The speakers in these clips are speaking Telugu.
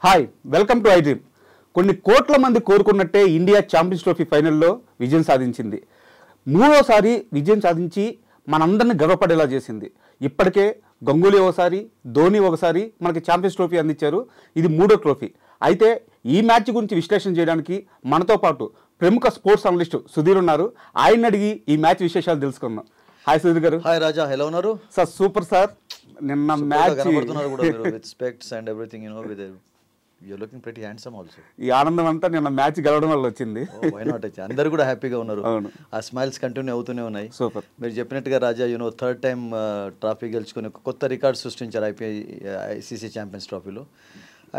Hi welcome to I dream. కొన్ని కోట్ల మంది కోరుకున్నట్టే ఇండియా ఛాంపియన్స్ ట్రోఫీ ఫైనల్లో విజయం సాధించింది. మూడోసారి విజయం సాధించి మనందరినీ గర్వపడేలా చేసింది. ఇప్పటికే గంగూలీ ఒకసారి, ధోని ఒకసారి మనకి ఛాంపియన్స్ ట్రోఫీ అందించారు. ఇది మూడో ట్రోఫీ. అయితే ఈ మ్యాచ్ గురించి విశ్లేషణ చేయడానికి మనతో పాటు ప్రముఖ స్పోర్ట్స్ అనలిస్ట్ సుధీర్ ఉన్నారు. ఆయన అడిగి ఈ మ్యాచ్ విశేషాలు తెలుసుకుందాం. హాయ్ సుధీర్ గారు. హాయ్ రాజా, ఎలా ఉన్నారు? Sir super sir. నిన్న match with specs and everything, you know, with you're looking pretty handsome also. ఈ ఆనందం అంతా నిన్న మ్యాచ్ గెలవడం వల్ల వచ్చింది. Why not? అందరూ కూడా హ్యాపీగా ఉన్నారు. ఆ స్మైల్స్ కంటిన్యూ అవుతూనే ఉన్నాయి. సూపర్. మీరు చెప్పినట్టుగా రాజా, యూనో, థర్డ్ టైం ట్రాఫీ గెలుచుకుని ఒక కొత్త రికార్డ్ సృష్టించారు ఐసీసీ ఛాంపియన్స్ ట్రాఫీలో.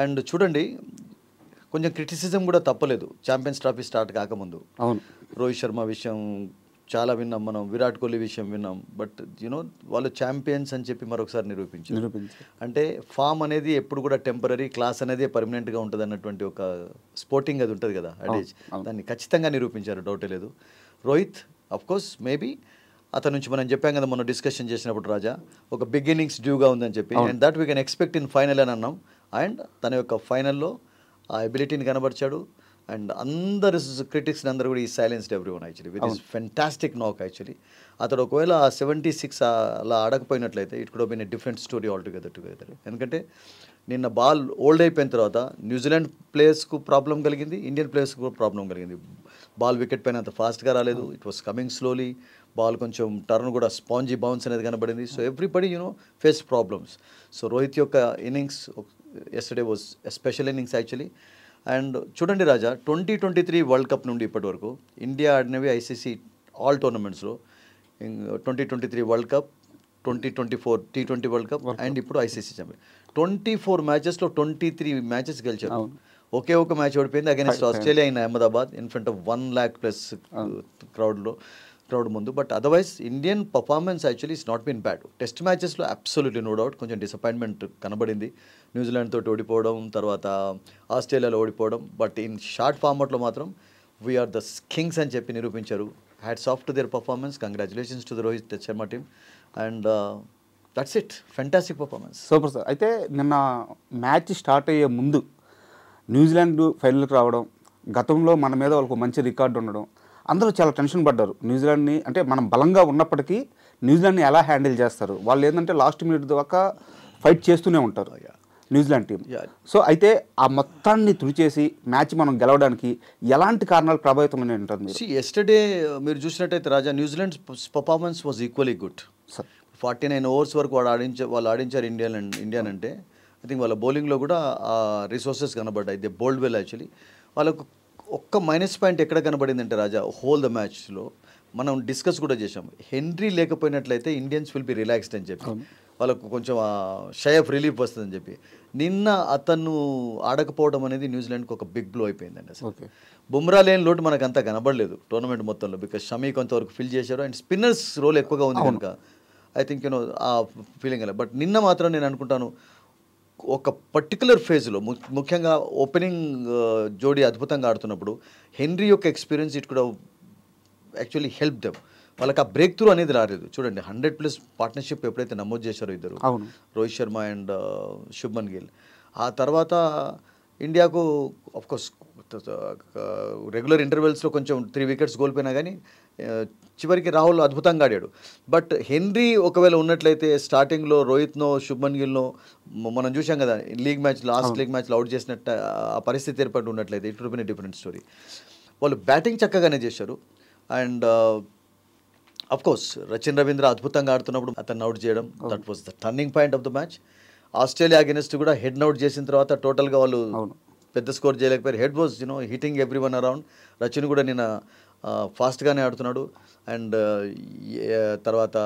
అండ్ చూడండి, కొంచెం క్రిటిసిజం కూడా తప్పలేదు ఛాంపియన్స్ ట్రాఫీ స్టార్ట్ కాకముందు. అవును, రోహిత్ శర్మ విషయం చాలా విన్నాం మనం, విరాట్ కోహ్లీ విషయం విన్నాం. బట్ యూనో, వాళ్ళు ఛాంపియన్స్ అని చెప్పి మరొకసారి నిరూపించారు. అంటే ఫామ్ అనేది ఎప్పుడు కూడా టెంపరీ, క్లాస్ అనేది పర్మనెంట్గా ఉంటుంది అన్నటువంటి ఒక స్పోర్టింగ్ అది ఉంటుంది కదా, అడేజ్, దాన్ని ఖచ్చితంగా నిరూపించారు, డౌటే లేదు. రోహిత్ అఫ్కోర్స్ మేబీ అతని నుంచి మనం చెప్పాం కదా మనం డిస్కషన్ చేసినప్పుడు రాజా, ఒక బిగినింగ్స్ డ్యూగా ఉందని చెప్పి, and that we can expect in final అని అన్నాం. అండ్ తన యొక్క ఫైనల్లో ఆ ఎబిలిటీని కనబరిచాడు. అండ్ అందరు క్రిటిక్స్ని అందరూ కూడా ఈ silenced everyone actually with his fantastic knock. Actually అతడు ఒకవేళ 76 అలా ఆడకపోయినట్లయితే it could been a different story altogether. ఎందుకంటే నిన్న బాల్ ఓల్డ్ అయిపోయిన తర్వాత న్యూజిలాండ్ ప్లేయర్స్కు ప్రాబ్లం కలిగింది, ఇండియన్ ప్లేయర్స్కు కూడా ప్రాబ్లం కలిగింది. బాల్ వికెట్ పైన అంత ఫాస్ట్గా రాలేదు, it was coming slowly. Ball కొంచెం టర్న్ కూడా స్పాంజీ బౌన్స్ అనేది కనబడింది. So everybody you know face problems. So Rohit యొక్క innings yesterday was a special innings actually. And చూడండి రాజా, 2023 వరల్డ్ కప్ నుండి ఇప్పటి వరకు ఇండియా ఆడినవి ఐసీసీ ఆల్ టోర్నమెంట్స్లో 2023 world cup, 2024 T20 world cup, and ఇప్పుడు ఐసీసీ ఛాంపియన్ 24 మ్యాచెస్లో 23 మ్యాచెస్ గెలిచారు. ఒకే ఒక మ్యాచ్ ఓడిపోయింది against Australia in Ahmedabad in front of 1 lakh+ crowd ముందు. But otherwise Indian performance actually is not been bad. Test మ్యాచెస్లో అబ్సల్యూట్లీ నో డౌట్ కొంచెం డిసప్పాయింట్మెంట్ కనబడింది, న్యూజిలాండ్ తోటి ఓడిపోవడం, తర్వాత ఆస్ట్రేలియాలో ఓడిపోవడం. బట్ ఇన్ షార్ట్ ఫార్మాట్లో మాత్రం వీఆర్ ద కింగ్స్ అని చెప్పి నిరూపించారు. Hats off to their performance, congratulations to the Rohit Sharma team. And that's it, fantastic performance. Super sir. అయితే నిన్న మ్యాచ్ స్టార్ట్ అయ్యే ముందు న్యూజిలాండ్ ఫైనల్కి రావడం, గతంలో మన మీద వాళ్ళకు మంచి రికార్డు ఉండడం, అందరూ చాలా టెన్షన్ పడ్డారు. న్యూజిలాండ్ని అంటే మనం బలంగా ఉన్నప్పటికీ న్యూజిలాండ్ని ఎలా హ్యాండిల్ చేస్తారు, వాళ్ళు ఏంటంటే లాస్ట్ మినిట్ దాకా ఫైట్ చేస్తూనే ఉంటారు న్యూజిలాండ్ టీం. సో అయితే ఆ మొత్తాన్ని తుడిచేసి మ్యాచ్ మనం గెలవడానికి ఎలాంటి కారణాలు ప్రభావితమని ఉంటారు? ఎస్టర్డే మీరు చూసినట్టయితే Raja, New Zealand performance was equally good. 49 overs వరకు వాళ్ళు ఆడించారు ఇండియన్ అంటే. ఐ థింక్ వాళ్ళ బౌలింగ్లో కూడా రిసోర్సెస్ కనబడ్డాయి. They bowled well actually. వాళ్ళకు ఒక్క మైనస్ పాయింట్ ఎక్కడ కనబడిందంటే రాజా, హోల్ ద మ్యాచ్లో మనం డిస్కస్ కూడా చేసాం, హెన్రీ లేకపోయినట్లయితే ఇండియన్స్ విల్ బి రిలాక్స్డ్ అని చెప్పి, వాళ్ళకు కొంచెం షై ఆఫ్ రిలీఫ్ వస్తుందని చెప్పి. నిన్న అతను ఆడకపోవడం అనేది న్యూజిలాండ్కి ఒక బిగ్ బ్లో అయిపోయిందండి. అసలు బుమ్రా లేని లోటు మనకు అంతా కనబడలేదు టోర్నమెంట్ మొత్తంలో, బికాస్ షమీ కొంతవరకు ఫిల్ చేశారు అండ్ స్పిన్నర్స్ రోల్ ఎక్కువగా ఉంది కనుక ఐ థింక్ యూనో ఆ ఫీలింగ్ అలా. బట్ నిన్న మాత్రం నేను అనుకుంటాను ఒక పర్టికులర్ ఫేజ్లో ముఖ్యంగా ఓపెనింగ్ జోడీ అద్భుతంగా ఆడుతున్నప్పుడు హెన్రీ యొక్క ఎక్స్పీరియన్స్ ఇట్ కూడా యాక్చువల్లీ హెల్ప్ దెమ్. వాళ్ళకి ఆ బ్రేక్ త్రూ అనేది రాలేదు. చూడండి, 100+ పార్ట్నర్షిప్ ఎప్పుడైతే నమోదు చేశారో ఇద్దరు, రోహిత్ శర్మ అండ్ శుభ్మన్ గిల్, ఆ తర్వాత ఇండియాకు ఆఫ్కోర్స్ రెగ్యులర్ ఇంటర్వెల్స్లో కొంచెం 3 వికెట్స్ కోల్పోయినా కానీ చివరికి రాహుల్ అద్భుతంగా ఆడాడు. బట్ హెన్రీ ఒకవేళ ఉన్నట్లయితే స్టార్టింగ్లో రోహిత్నో శుభ్మన్ గిల్నో మనం చూసాం కదా లీగ్ మ్యాచ్, లాస్ట్ లీగ్ మ్యాచ్లో అవుట్ చేసినట్టు ఆ పరిస్థితి ఏర్పడి ఉన్నట్లయితే it would been a different story. వాళ్ళు బ్యాటింగ్ చక్కగానే చేశారు. అండ్ అఫ్కోర్స్ రచిన్ రవీంద్ర అద్భుతంగా ఆడుతున్నప్పుడు అతన్ని అవుట్ చేయడం, that was the turning point of the match. Australia against కూడా హెడ్ అవుట్ చేసిన తర్వాత టోటల్గా వాళ్ళు పెద్ద స్కోర్ చేయలేకపోయారు. Head was you know hitting every one around. Rachin కూడా నిన్న ఫాస్ట్గానే ఆడుతున్నాడు. అండ్ తర్వాత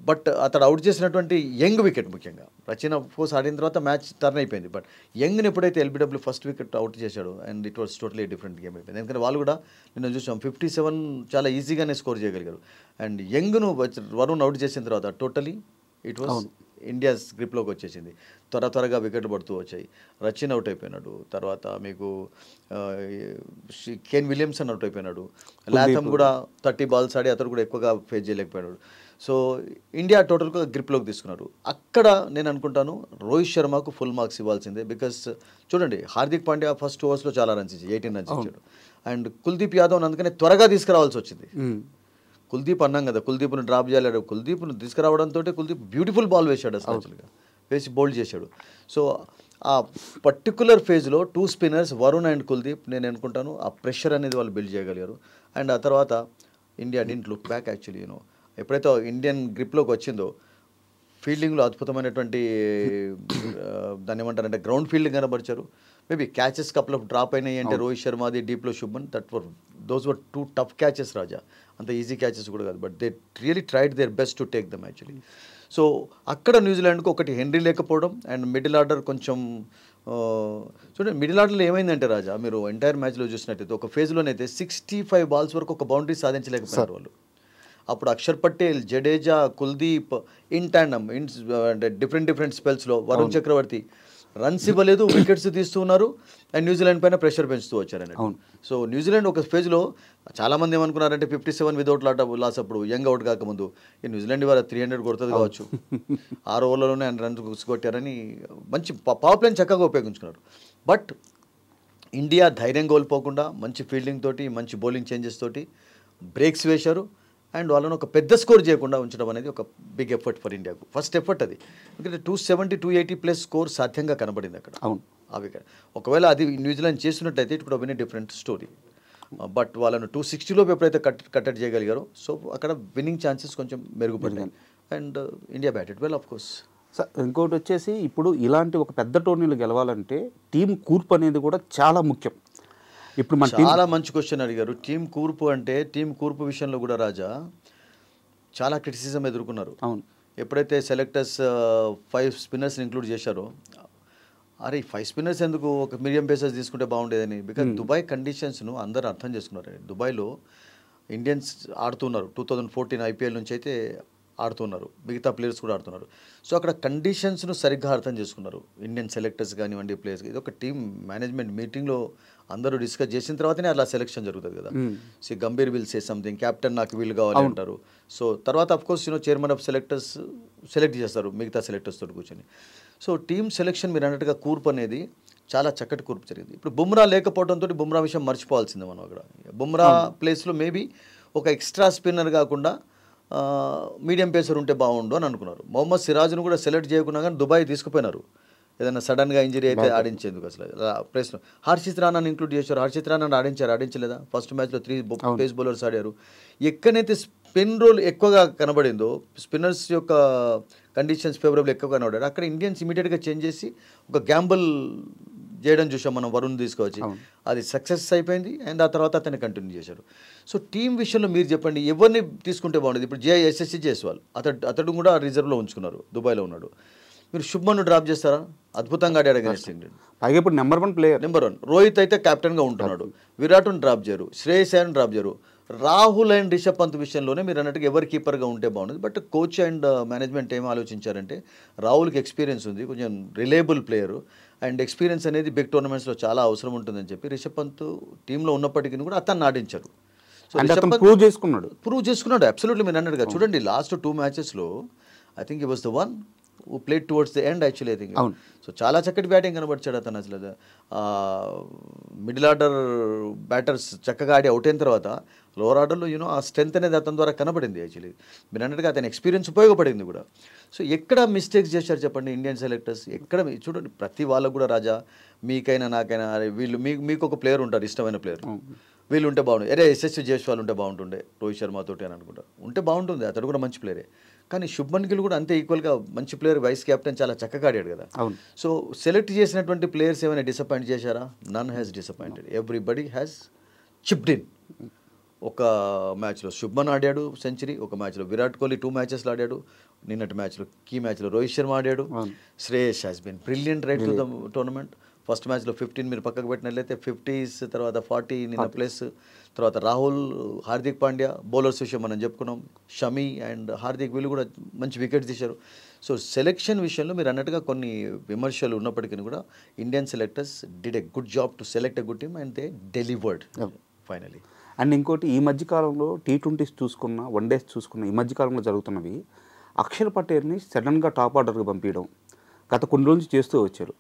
బట్ అతడు అవుట్ చేసినటువంటి యంగ్ వికెట్ ముఖ్యంగా రచిన్ కోర్స్ ఆడిన తర్వాత మ్యాచ్ టర్న్ అయిపోయింది. బట్ యంగ్ని ఎప్పుడైతే ఎల్బిడబ్ల్యూ ఫస్ట్ వికెట్ అవుట్ చేశాడు and it was totally different game అయిపోయింది. ఎందుకంటే వాళ్ళు కూడా నిన్న చూసాం 57 చాలా ఈజీగానే స్కోర్ చేయగలిగారు. అండ్ యంగ్ను వరుణ్ అవుట్ చేసిన తర్వాత టోటలీ ఇట్ వాస్ ఇండియా గ్రిప్లోకి వచ్చేసింది. త్వరగా వికెట్లు పడుతూ వచ్చాయి. రచిన్ అవుట్ అయిపోయినాడు. తర్వాత మీకు కేన్ విలియమ్సన్ అవుట్ అయిపోయినాడు. లాథమ్ కూడా 30 బాల్స్ ఆడి అతను కూడా ఎక్కువగా ఫేస్ చేయలేకపోయాడు. సో ఇండియా టోటల్గా గ్రిప్లోకి తీసుకున్నారు. అక్కడ నేను అనుకుంటాను రోహిత్ శర్మకు ఫుల్ మార్క్స్ ఇవ్వాల్సిందే. బికాస్ చూడండి, హార్దిక్ పాండ్యా ఫస్ట్ ఓవర్స్లో చాలా రన్స్ ఇచ్చాడు, 18 రన్స్ ఇచ్చాడు. అండ్ కుల్దీప్ యాదవ్ అందుకనే త్వరగా తీసుకురావాల్సి వచ్చింది. కుల్దీప్ అన్నాం కదా, కుల్దీప్ను డ్రాప్ చేయాలి. కుల్దీప్ను తీసుకురావడంతో కుల్దీప్ బ్యూటిఫుల్ బాల్ వేశాడు అసలు, యాక్చువల్గా వేసి బౌల్డ్ చేశాడు. సో ఆ పర్టికులర్ ఫేజ్లో 2 స్పిన్నర్స్ వరుణ్ అండ్ కుల్దీప్, నేను అనుకుంటాను ఆ ప్రెషర్ అనేది వాళ్ళు బిల్డ్ చేయగలిగారు. అండ్ ఆ తర్వాత India didn't look back actually. ఎప్పుడైతే ఇండియన్ గ్రిప్లోకి వచ్చిందో ఫీల్డింగ్లో అద్భుతమైనటువంటి దాన్ని ఏమంటారంటే గ్రౌండ్ ఫీల్డింగ్ కనబరిచారు. Maybe catches couple of drop అయినాయి అంటే రోహిత్ శర్మది, డీప్లో Shubman, those were 2 tough catches Raja. అంత ఈజీ క్యాచెస్ కూడా కాదు, but they really tried their best to take them actually. So అక్కడ న్యూజిలాండ్కు ఒకటి హెన్రీ లేకపోవడం అండ్ మిడిల్ ఆర్డర్ కొంచెం చూడండి. మిడిల్ ఆర్డర్లో ఏమైందంటే రాజా, మీరు ఎంటైర్ మ్యాచ్లో చూసినట్టయితే ఒక ఫేజ్లోనైతే 65 బాల్స్ వరకు ఒక బౌండరీ సాధించలేకపోయారు వాళ్ళు. అప్పుడు అక్షర్ పటేల్, జడేజా, కుల్దీప్ ఇన్ ట్యాండమ్ అంటే డిఫరెంట్ స్పెల్స్లో వరుణ్ చక్రవర్తి రన్స్ ఇవ్వలేదు, వికెట్స్ తీస్తూ ఉన్నారు. అండ్ న్యూజిలాండ్ పైన ప్రెషర్ పెంచుతూ వచ్చారని. సో న్యూజిలాండ్ ఒక ఫేజ్లో చాలామంది ఏమనుకున్నారంటే 57 వితౌట్ లాస్ అప్పుడు యంగ్ అవుట్ కాకముందు ఈ న్యూజిలాండ్ ఇవాళ 300 కొడుతుంది కావచ్చు, 6 ఓవర్లలోనే ఆయన రన్స్ కొట్టారని మంచి పవర్ ప్లేని చక్కగా ఉపయోగించుకున్నారు. బట్ ఇండియా ధైర్యం కోల్పోకుండా మంచి ఫీల్డింగ్ తోటి, మంచి బౌలింగ్ చేంజెస్ తోటి బ్రేక్స్ వేశారు. అండ్ వాళ్ళని ఒక పెద్ద స్కోర్ చేయకుండా ఉంచడం అనేది ఒక బిగ్ ఎఫర్ట్ ఫర్ ఇండియాకు. ఫస్ట్ ఎఫర్ట్ అది, ఎందుకంటే 270, 280 ప్లస్ స్కోర్ సాధ్యంగా కనబడింది అక్కడ. అవును, ఆ వికెట్ ఒకవేళ అది న్యూజిలాండ్ చేస్తున్నట్టయితే it could have been a different story. But వాళ్ళను 260లోపు ఎప్పుడైతే కట్టడి చేయగలిగారో సో అక్కడ విన్నింగ్ ఛాన్సెస్ కొంచెం మెరుగుపడినాయి. And India batted well of course. Sir ఇంకోటి వచ్చేసి ఇప్పుడు ఇలాంటి ఒక పెద్ద టోర్నీలు గెలవాలంటే టీం కూర్పు అనేది కూడా చాలా ముఖ్యం. ఇప్పుడు మన చాలా మంచి క్వశ్చన్ అడిగారు. టీం కూర్పు అంటే టీం కూర్పు విషయంలో కూడా రాజా చాలా క్రిటిసిజం ఎదుర్కొన్నారు. అవును, ఎప్పుడైతే సెలెక్టర్స్ 5 స్పిన్నర్స్ని ఇంక్లూడ్ చేశారో, అరే 5 స్పిన్నర్స్ ఎందుకు, ఒక మీడియం పేసర్స్ తీసుకుంటే బాగుండేదని. బికాజ్ దుబాయ్ కండిషన్స్ను అందరూ అర్థం చేసుకున్నారు. దుబాయ్లో ఇండియన్స్ ఆడుతున్నారు, 2014 ఐపీఎల్ నుంచి అయితే ఆడుతున్నారు, మిగతా ప్లేయర్స్ కూడా ఆడుతున్నారు. సో అక్కడ కండిషన్స్ను సరిగ్గా అర్థం చేసుకున్నారు ఇండియన్ సెలెక్టర్స్ కానివ్వండి, ప్లేయర్స్. ఇది ఒక టీమ్ మేనేజ్మెంట్ మీటింగ్లో అందరూ డిస్కస్ చేసిన తర్వాతనే అలా సెలెక్షన్ జరుగుతుంది కదా. So Gambhir will say something, captain నాకు వీలు కావాలి అంటారు. సో తర్వాత of course chairman of selectors select చేస్తారు మిగతా సెలెక్టర్స్ తోటి కూర్చొని. సో టీమ్ సెలెక్షన్ మీరు అన్నట్టుగా కూర్పు అనేది చాలా చక్కటి కూర్పు జరిగింది. ఇప్పుడు బుమ్రా లేకపోవడంతో బుమ్రా విషయం మర్చిపోవాల్సిందే మనం. అక్కడ బుమ్రా ప్లేస్లో మేబీ ఒక ఎక్స్ట్రా స్పిన్నర్ కాకుండా మీడియం పేసర్ ఉంటే బాగుండు అని అనుకున్నారు. మొహమ్మద్ సిరాజ్ను కూడా సెలెక్ట్ చేయకుండా కానీ దుబాయ్ తీసుకుపోయినారు, ఏదైనా సడన్గా ఇంజరీ అయితే ఆడించేందుకు. అసలు ప్లేస్లో హర్షిత్ రాణాని ఇంక్లూడ్ చేశారు. హర్షిత్ రాణాని ఆడించలేదా? ఫస్ట్ మ్యాచ్లో 3 పేస్ బౌలర్స్ ఆడారు. ఎక్కడైతే స్పిన్ రోల్ ఎక్కువగా కనబడిందో, స్పిన్నర్స్ యొక్క కండిషన్స్ ఫేవరబుల్ ఎక్కువ కనబడారు, అక్కడ ఇండియన్స్ ఇమీడియట్గా చేంజ్ చేసి ఒక గ్యాంబుల్ చేయడం చూసాం మనం, వరుణ్ తీసుకొచ్చి. అది సక్సెస్ అయిపోయింది. అండ్ ఆ తర్వాత అతన్ని కంటిన్యూ చేశాడు. సో టీం విషయంలో మీరు చెప్పండి, ఎవరిని తీసుకుంటే బాగుండేది? ఇప్పుడు ఎస్ఎస్సి జైస్వాల్ అతడు కూడా రిజర్వ్లో ఉంచుకున్నారు, దుబాయ్లో ఉన్నాడు. మీరు శుభ్మన్ను డ్రాప్ చేస్తారా? అద్భుతంగా ఆడాడు అగైన్స్ ఇంగ్లాండ్. పైగా ఇప్పుడు నెంబర్ 1. రోహిత్ అయితే కెప్టెన్గా ఉంటున్నాడు. విరాట్ను డ్రాప్ చేయరు, శ్రేయస్ అయ్యర్ను డ్రాప్ చేయరు. రాహుల్ అండ్ రిషబ్ పంత్ విషయంలోనే మీరు అన్నట్టుగా ఎవరు కీపర్గా ఉంటే బాగుండేది. బట్ కోచ్ అండ్ మేనేజ్మెంట్ ఏం ఆలోచించారంటే, రాహుల్కి ఎక్స్పీరియన్స్ ఉంది, కొంచెం రిలయబుల్ ప్లేయరు, అండ్ ఎక్స్పీరియన్స్ అనేది బిగ్ టోర్నమెంట్స్లో చాలా అవసరం ఉంటుందని చెప్పి రిషబ్ పంత్ టీంలో ఉన్నప్పటికీ కూడా అతన్ని ఆడించారు. సో ప్రూవ్ చేసుకున్నాడు అబ్సల్యూట్లీ. మీరు అన్నట్టుగా చూడండి, లాస్ట్ 2 మ్యాచెస్లో I think he was the one who played towards the end actually I think. So చాలా చక్కటి బ్యాటింగ్ కనబడిచాడు అతను. అసలు మిడిల్ ఆర్డర్ బ్యాటర్స్ చక్కగా ఆడి అవుట్ అయిన తర్వాత లోవర్ ఆర్డర్లో ఆ స్ట్రెంత్ అనేది అతని ద్వారా కనబడింది యాక్చువల్లీ. మీరు అన్నట్టుగా అతని ఎక్స్పీరియన్స్ ఉపయోగపడింది కూడా. సో ఎక్కడ మిస్టేక్స్ చేశారు చెప్పండి ఇండియన్ సెలెక్టర్స్? ఎక్కడ చూడండి, ప్రతి వాళ్ళకు కూడా రాజా, మీకైనా నాకైనా, వీళ్ళు మీకు ఒక ప్లేయర్ ఉంటారు, ఇష్టమైన ప్లేయర్, వీళ్ళు ఉంటే బాగుంటుంది. అరే ఎస్ఎస్సి జైస్వాల్ ఉంటే బాగుంటుండే రోహిత్ శర్మతోటి అని అనుకుంటారు. ఉంటే బాగుంటుంది, అతడు కూడా మంచి ప్లేయరే. కానీ శుభ్మన్ గిల్ కూడా అంతే ఈక్వల్గా మంచి ప్లేయర్, వైస్ కెప్టెన్, చాలా చక్కగా ఆడాడు కదా. సో సెలెక్ట్ చేసినటువంటి ప్లేయర్స్ ఏమైనా డిసప్పాయింట్ చేశారా? None has disappointed, everybody has chipped in. ఒక మ్యాచ్లో శుభ్మన్ ఆడాడు సెంచరీ, ఒక మ్యాచ్లో విరాట్ కోహ్లీ 2 మ్యాచెస్లో ఆడాడు, నిన్నటి మ్యాచ్లో కీ మ్యాచ్లో రోహిత్ శర్మ ఆడాడు. Shreyas has been brilliant right to the tournament. First మ్యాచ్లో 15 మీరు పక్కకు పెట్టినట్లయితే 50s, తర్వాత 40 నిన్న ప్లస్. తర్వాత రాహుల్, హార్దిక్ పాండ్యా, బౌలర్స్ విషయం మనం చెప్పుకున్నాం, షమి అండ్ హార్దిక్ వీళ్ళు కూడా మంచి వికెట్స్ తీశారు. సో సెలెక్షన్ విషయంలో మీరు అన్నట్టుగా కొన్ని విమర్శలు ఉన్నప్పటికీ కూడా Indian selectors did a good job to select a good team and they delivered finally. And ఇంకోటి ఈ మధ్యకాలంలో T20s చూసుకున్న, వన్డేస్ చూసుకున్న ఈ మధ్యకాలంలో జరుగుతున్నవి అక్షర్ పటేల్ని సడన్గా టాప్ ఆర్డర్కి పంపించడం గత కొన్ని రోజులు చేస్తూ వచ్చారు.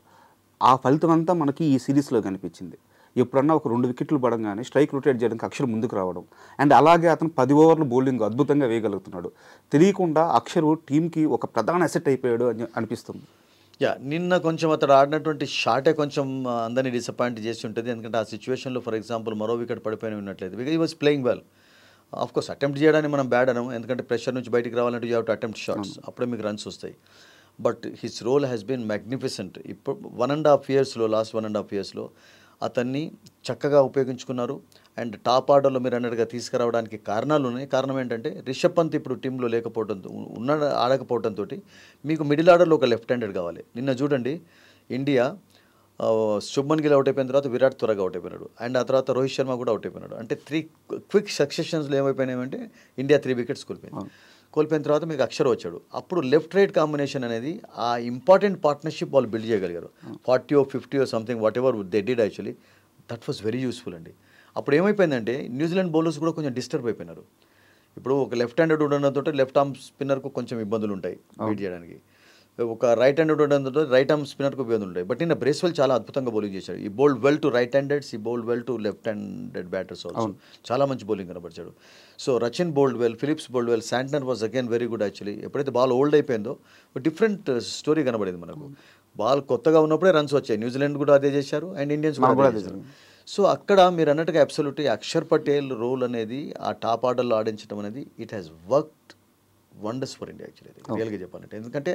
ఆ ఫలితం అంతా మనకి ఈ సిరీస్లో కనిపించింది. ఎప్పుడన్నా ఒక 2 వికెట్లు పడంగానే స్ట్రైక్ రొటేట్ చేయడానికి అక్షర్ ముందుకు రావడం, అండ్ అలాగే అతను 10 ఓవర్లు బౌలింగ్ అద్భుతంగా వేయగలుగుతున్నాడు. తెలియకుండా అక్షర్ టీంకి ఒక ప్రధాన అసెట్ అయిపోయాడు అని అనిపిస్తుంది. నిన్న కొంచెం అతడు ఆడినటువంటి షాటే కొంచెం అందరినీ డిసప్పాయింట్ చేసి ఉంటుంది. ఎందుకంటే ఆ సిచ్యువేషన్లో ఫర్ ఎగ్జాంపుల్ మరో వికెట్ పడిపోయిన ఉన్నట్లయితే because he was playing well. Of course attempt చేయడానికి మనం బ్యాడ్ అనము, ఎందుకంటే ప్రెషర్ నుంచి బయటికి రావాలంటే you have to attempt shots, అప్పుడే మీకు రన్స్ వస్తాయి. But his role has been magnificent. ఇప్పుడు 1.5 ఇయర్స్లో, లాస్ట్ 1.5 ఇయర్స్లో అతన్ని చక్కగా ఉపయోగించుకున్నారు. అండ్ టాప్ ఆర్డర్లో మీరు అన్నట్టుగా తీసుకురావడానికి కారణాలు ఉన్నాయి. కారణం ఏంటంటే రిషబ్ పంత్ ఇప్పుడు టీంలో లేకపోవడంతో, ఆడకపోవడంతో మీకు మిడిల్ ఆర్డర్లో ఒక లెఫ్ట్ హ్యాండెడ్ కావాలి. నిన్న చూడండి ఇండియా శుభ్మన్ గిల్ అవుట్ అయిపోయిన తర్వాత విరాట్ త్వరగా అవుట్ అయిపోయినాడు, అండ్ ఆ తర్వాత రోహిత్ శర్మ కూడా అవుట్ అయిపోయినాడు. అంటే 3 క్విక్ సక్సెషన్స్లో ఏమైపోయినాయంటే ఇండియా 3 వికెట్స్ కోల్పోయిన తర్వాత మీకు అక్షర్ వచ్చాడు. అప్పుడు లెఫ్ట్ రైట్ కాంబినేషన్ అనేది ఆ ఇంపార్టెంట్ పార్ట్నర్షిప్ వాళ్ళు బిల్డ్ చేయగలిగారు. 40 or 50 or something what ever they did actually, that was very useful అండి. అప్పుడు ఏమైపోయిందంటే న్యూజిలాండ్ బౌలర్స్ కూడా కొంచెం డిస్టర్బ్ అయిపోయినారు. ఇప్పుడు ఒక లెఫ్ట్ హ్యాండెడ్ ఉండడంతో లెఫ్ట్ ఆర్మ్ స్పిన్నర్కు కొంచెం ఇబ్బందులు ఉంటాయి బీట్ చేయడానికి, ఒక రైట్ హ్యాండెడ్ ఉండడంతో రైట్ ఆర్మ్ స్పిన్నర్కు ఇబ్బందులు ఉంటాయి. బట్ నిన్న బ్రేస్వెల్ చాలా అద్భుతంగా బౌలింగ్ చేశాడు. He bowled well to right handeds, he bowled well to left handed batters also. చాలా మంచి బౌలింగ్ కనబరిచాడు. So Rachin bowled well, Phillips bowled well, Santner was again very good actually. ఎప్పుడైతే బాల్ ఓల్డ్ అయిపోయిందో డిఫరెంట్ స్టోరీ కనబడింది మనకు. బాల్ కొత్తగా ఉన్నప్పుడే రన్స్ వచ్చాయి. న్యూజిలాండ్ కూడా అదే చేశారు అండ్ ఇండియన్స్ కూడా అదే చేశారు. సో అక్కడ మీరు అన్నట్టుగా అబ్సల్యూట్లీ అక్షర్ పటేల్ రోల్ అనేది ఆ టాప్ ఆర్డర్లో ఆడించడం అనేది it has worked wonders for India actually, రియల్గా చెప్పాలంటే. ఎందుకంటే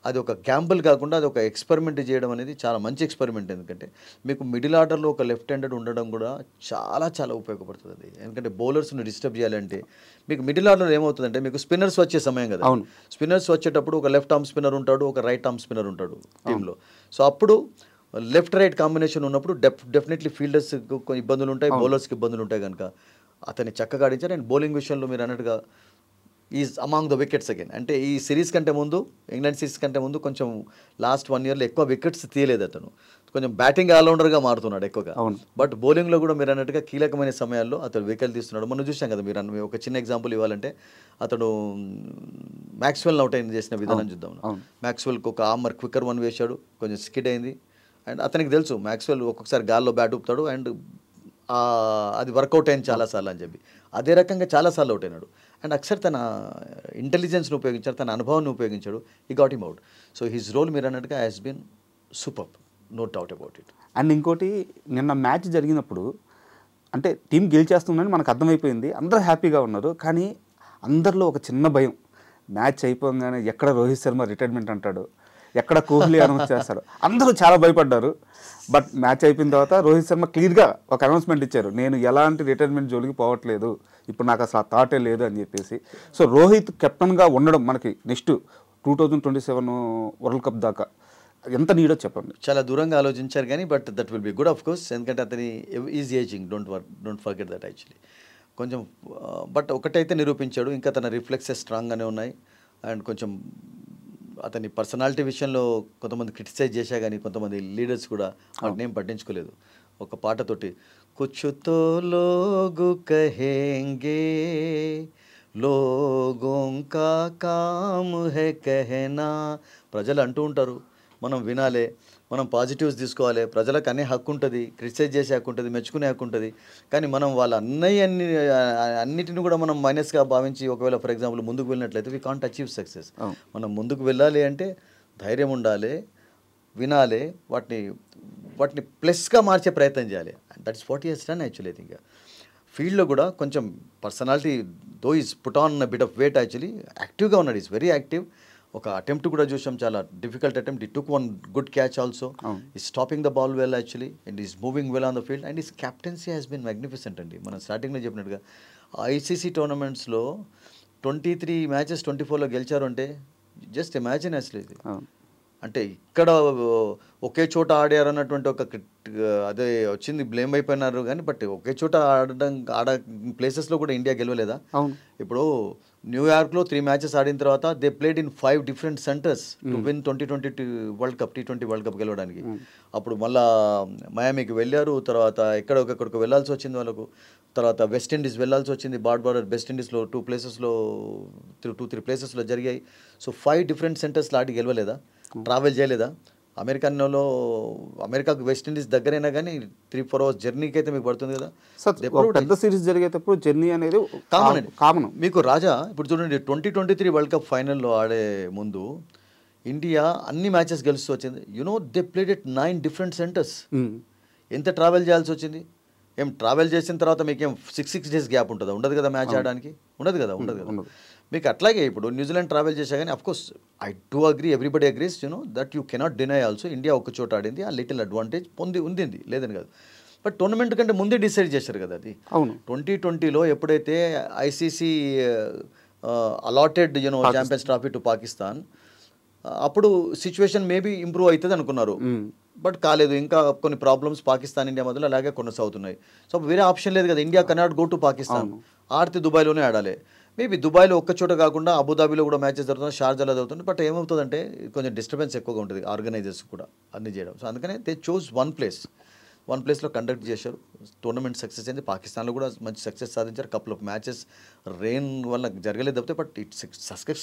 అది ఒక గ్యాంబుల్ కాకుండా అది ఒక ఎక్స్పెరిమెంట్ చేయడం అనేది చాలా మంచి ఎక్స్పెరిమెంట్. ఎందుకంటే మీకు మిడిల్ ఆర్డర్లో ఒక లెఫ్ట్ హ్యాండెడ్ ఉండడం కూడా చాలా చాలా ఉపయోగపడుతుంది. ఎందుకంటే బౌలర్స్ని డిస్టర్బ్ చేయాలంటే మీకు మిడిల్ ఆర్డర్ ఏమవుతుందంటే మీకు స్పిన్నర్స్ వచ్చే సమయం కదా, స్పిన్నర్స్ వచ్చేటప్పుడు ఒక లెఫ్ట్ ఆర్మ్ స్పిన్నర్ ఉంటాడు, ఒక రైట్ ఆర్మ్ స్పిన్నర్ ఉంటాడు టీంలో. సో అప్పుడు లెఫ్ట్ రైట్ కాంబినేషన్ ఉన్నప్పుడు డెఫినెట్లీ ఫీల్డర్స్కి కొన్ని ఇబ్బందులు ఉంటాయి, బౌలర్స్కి ఇబ్బందులు ఉంటాయి. కనుక అతన్ని చక్కగా ఆడించారు. అండ్ బౌలింగ్ విషయంలో మీరు అన్నట్టుగా is among the wickets again. అంటే ఈ సిరీస్ కంటే ముందు, ఇంగ్లాండ్ సిరీస్ కంటే ముందు కొంచెం లాస్ట్ 1 yearలో ఎక్కువ వికెట్స్ తీయలేదు అతను. కొంచెం బ్యాటింగ్ ఆల్రౌండర్గా మారుతున్నాడు ఎక్కువగా. బట్ బౌలింగ్లో కూడా మీరు అన్నట్టుగా కీలకమైన సమయాల్లో అతను వికెట్లు తీస్తున్నాడు. మనం చూసాం కదా, మీరు ఒక చిన్న ఎగ్జాంపుల్ ఇవ్వాలంటే అతడు మ్యాక్స్వెల్ అవుట్ అయింది చేసిన విధానం చూద్దాం. మ్యాక్స్వెల్కి ఒక ఆమర్ క్విక్కర్ 1 వేశాడు, కొంచెం స్కిడ్ అయింది. అండ్ అతనికి తెలుసు మ్యాక్స్వెల్ ఒక్కొక్కసారి గాల్లో బ్యాట్ ఊపుతాడు అండ్ అది వర్కౌట్ అయింది చాలాసార్లు అని చెప్పి. అదే రకంగా చాలాసార్లు అవుట్ అయినాడు. అండ్ అక్షర్ తన ఇంటెలిజెన్స్ని ఉపయోగించాడు, తన అనుభవాన్ని ఉపయోగించాడు. He got him out. So his role మీరు అన్నట్టుగా has been super, no doubt about it. And ఇంకోటి, నిన్న మ్యాచ్ జరిగినప్పుడు అంటే టీం గెలిచేస్తుందని మనకు అర్థమైపోయింది, అందరూ హ్యాపీగా ఉన్నారు. కానీ అందరిలో ఒక చిన్న భయం, మ్యాచ్ అయిపోగానే ఎక్కడ రోహిత్ శర్మ రిటైర్మెంట్ అంటాడు, ఎక్కడ కోహ్లీ అనౌన్స్ చేస్తాడు, అందరూ చాలా భయపడ్డారు. బట్ మ్యాచ్ అయిపోయిన తర్వాత రోహిత్ శర్మ క్లియర్గా ఒక అనౌన్స్మెంట్ ఇచ్చారు, నేను ఎలాంటి రిటైర్మెంట్ జోలికి పోవట్లేదు, ఇప్పుడు నాకు అసలు ఆ థాటే లేదు అని చెప్పేసి. సో రోహిత్ కెప్టెన్గా ఉండడం మనకి నెక్స్ట్ 2027 వరల్డ్ కప్ దాకా ఎంత నీడో చెప్పండి. చాలా దూరంగా ఆలోచించారు కానీ but that will be good of course. ఎందుకంటే అతని is ageing, don't forget that actually. కొంచెం బట్ ఒకటైతే నిరూపించాడు, ఇంకా తన రిఫ్లెక్సెస్ స్ట్రాంగ్గానే ఉన్నాయి. అండ్ కొంచెం అతని పర్సనాలిటీ విషయంలో కొంతమంది క్రిటిసైజ్ చేశా కానీ కొంతమంది లీడర్స్ కూడా వాటిని ఏం పట్టించుకోలేదు. ఒక పాటతోటి కుచ్చుతో లోగు కహేంగే లోగోం కా కామ్ హై కహనా, ప్రజలు అంటూ ఉంటారు, మనం వినాలి, మనం పాజిటివ్స్ తీసుకోవాలి. ప్రజలకు అనే హక్కు ఉంటుంది, క్రిటిసైజ్ చేసే హక్కు ఉంటుంది, మెచ్చుకునే హక్కు ఉంటుంది. కానీ మనం వాళ్ళ అన్నిటిని కూడా మనం మైనస్గా భావించి ఒకవేళ ఫర్ ఎగ్జాంపుల్ ముందుకు వెళ్ళినట్లయితే వీ కాంట్ అచీవ్ సక్సెస్. మనం ముందుకు వెళ్ళాలి అంటే ధైర్యం ఉండాలి, వినాలి, వాటిని ప్లస్గా మార్చే ప్రయత్నం చేయాలి. That's what he has done actually. I think ఫీల్డ్లో కూడా కొంచెం personality though is put on bit of weight actually. యాక్టివ్గా ఉన్నాడు, ఈజ్ వెరీ యాక్టివ్. ఒక అటెంప్ట్ కూడా చూసాం, చాలా difficult attempt. He took 1 good catch also. Is stopping the ball well actually and is moving well on the field and is captaincy has been magnificent అండి. మనం స్టార్టింగ్లో చెప్పినట్టుగా ఐసీసీ టోర్నమెంట్స్లో 23 మ్యాచెస్ 24లో గెలిచారు అంటే జస్ట్ ఇమాజిన్ అసలు ఇది. అంటే ఇక్కడ ఒకే చోట ఆడారు అన్నటువంటి ఒక అదే వచ్చింది, బ్లేమ్ అయిపోయినారు కానీ బట్ ఒకే చోట ఆడ ప్లేసెస్లో కూడా ఇండియా గెలవలేదా? ఇప్పుడు న్యూయార్క్లో 3 మ్యాచెస్ ఆడిన తర్వాత they played in 5 different centres to win 2022 world cup T20 world cup గెలవడానికి. అప్పుడు మళ్ళా మయామికి వెళ్ళారు, తర్వాత ఎక్కడికి వెళ్ళాల్సి వచ్చింది వాళ్ళకు, తర్వాత వెస్టిండీస్ వెళ్ళాల్సి వచ్చింది. బార్డర్ వెస్టిండీస్లో 2 ప్లేసెస్లో 2-3 ప్లేసెస్లో జరిగాయి. సో 5 డిఫరెంట్ సెంటర్స్లో ఆడి గెలవలేదా, ట్రావెల్ చేయలేదా? అమెరికాకు వెస్టిండీస్ దగ్గరైనా కానీ 3-4 అవర్స్ జర్నీకి అయితే మీకు పడుతుంది కదా. పెద్ద సిరీస్ జరిగేటప్పుడు జర్నీ అనేది కామన్. మీకు రాజా ఇప్పుడు చూడండి 2023 వరల్డ్ కప్ ఫైనల్లో ఆడే ముందు ఇండియా అన్ని మ్యాచెస్ గెలుస్తూ వచ్చింది. They played at 9 different centres. ఎంత ట్రావెల్ చేయాల్సి వచ్చింది? ఏం ట్రావెల్ చేసిన తర్వాత మీకు ఏం 6 డేస్ గ్యాప్ ఉంటుందా? ఉండదు కదా మ్యాచ్ ఆడడానికి, ఉండదు కదా. మీకు అట్లాగే ఇప్పుడు న్యూజిలాండ్ ట్రావెల్ చేసా కానీ of course I do agree, everybody agrees that you cannot deny also. India ఒక చోట ఆడింది, ఆ లిటిల్ అడ్వాంటేజ్ ఉంది, లేదని కాదు. బట్ టోర్నమెంట్ కంటే ముందే డిసైడ్ చేశారు కదా అది. అవును, 2020లో ఎప్పుడైతే ICC allotted champions trophy to Pakistan, అప్పుడు సిచ్యువేషన్ మేబీ ఇంప్రూవ్ అవుతుంది అనుకున్నారు, బట్ కాలేదు. ఇంకా కొన్ని ప్రాబ్లమ్స్ పాకిస్తాన్ ఇండియా మధ్యలో అలాగే కొనసాగుతున్నాయి. సో వేరే ఆప్షన్ లేదు కదా, India cannot go to Pakistan. ఆడితే దుబాయ్లోనే ఆడాలి. మేబీ దుబాయ్లో ఒక్క చోట కాకుండా అబుదాబిలో కూడా మ్యాచెస్ జరుగుతుంది, షార్జాలో జరుగుతుంది. బట్ ఏమవుతుందంటే కొంచెం డిస్టర్బెన్స్ ఎక్కువగా ఉంటుంది ఆర్గనైజర్స్ కూడా అన్ని చేయడం. సో అందుకనే దే చూస్ వన్ ప్లేస్లో కండక్ట్ చేశారు. టోర్నమెంట్ సక్సెస్ అయింది. పాకిస్తాన్లో కూడా మంచి సక్సెస్ సాధించారు. కపుల్ ఆఫ్ మ్యాచెస్ రెయిన్ వల్ల జరగలేదు తప్పితే, but it's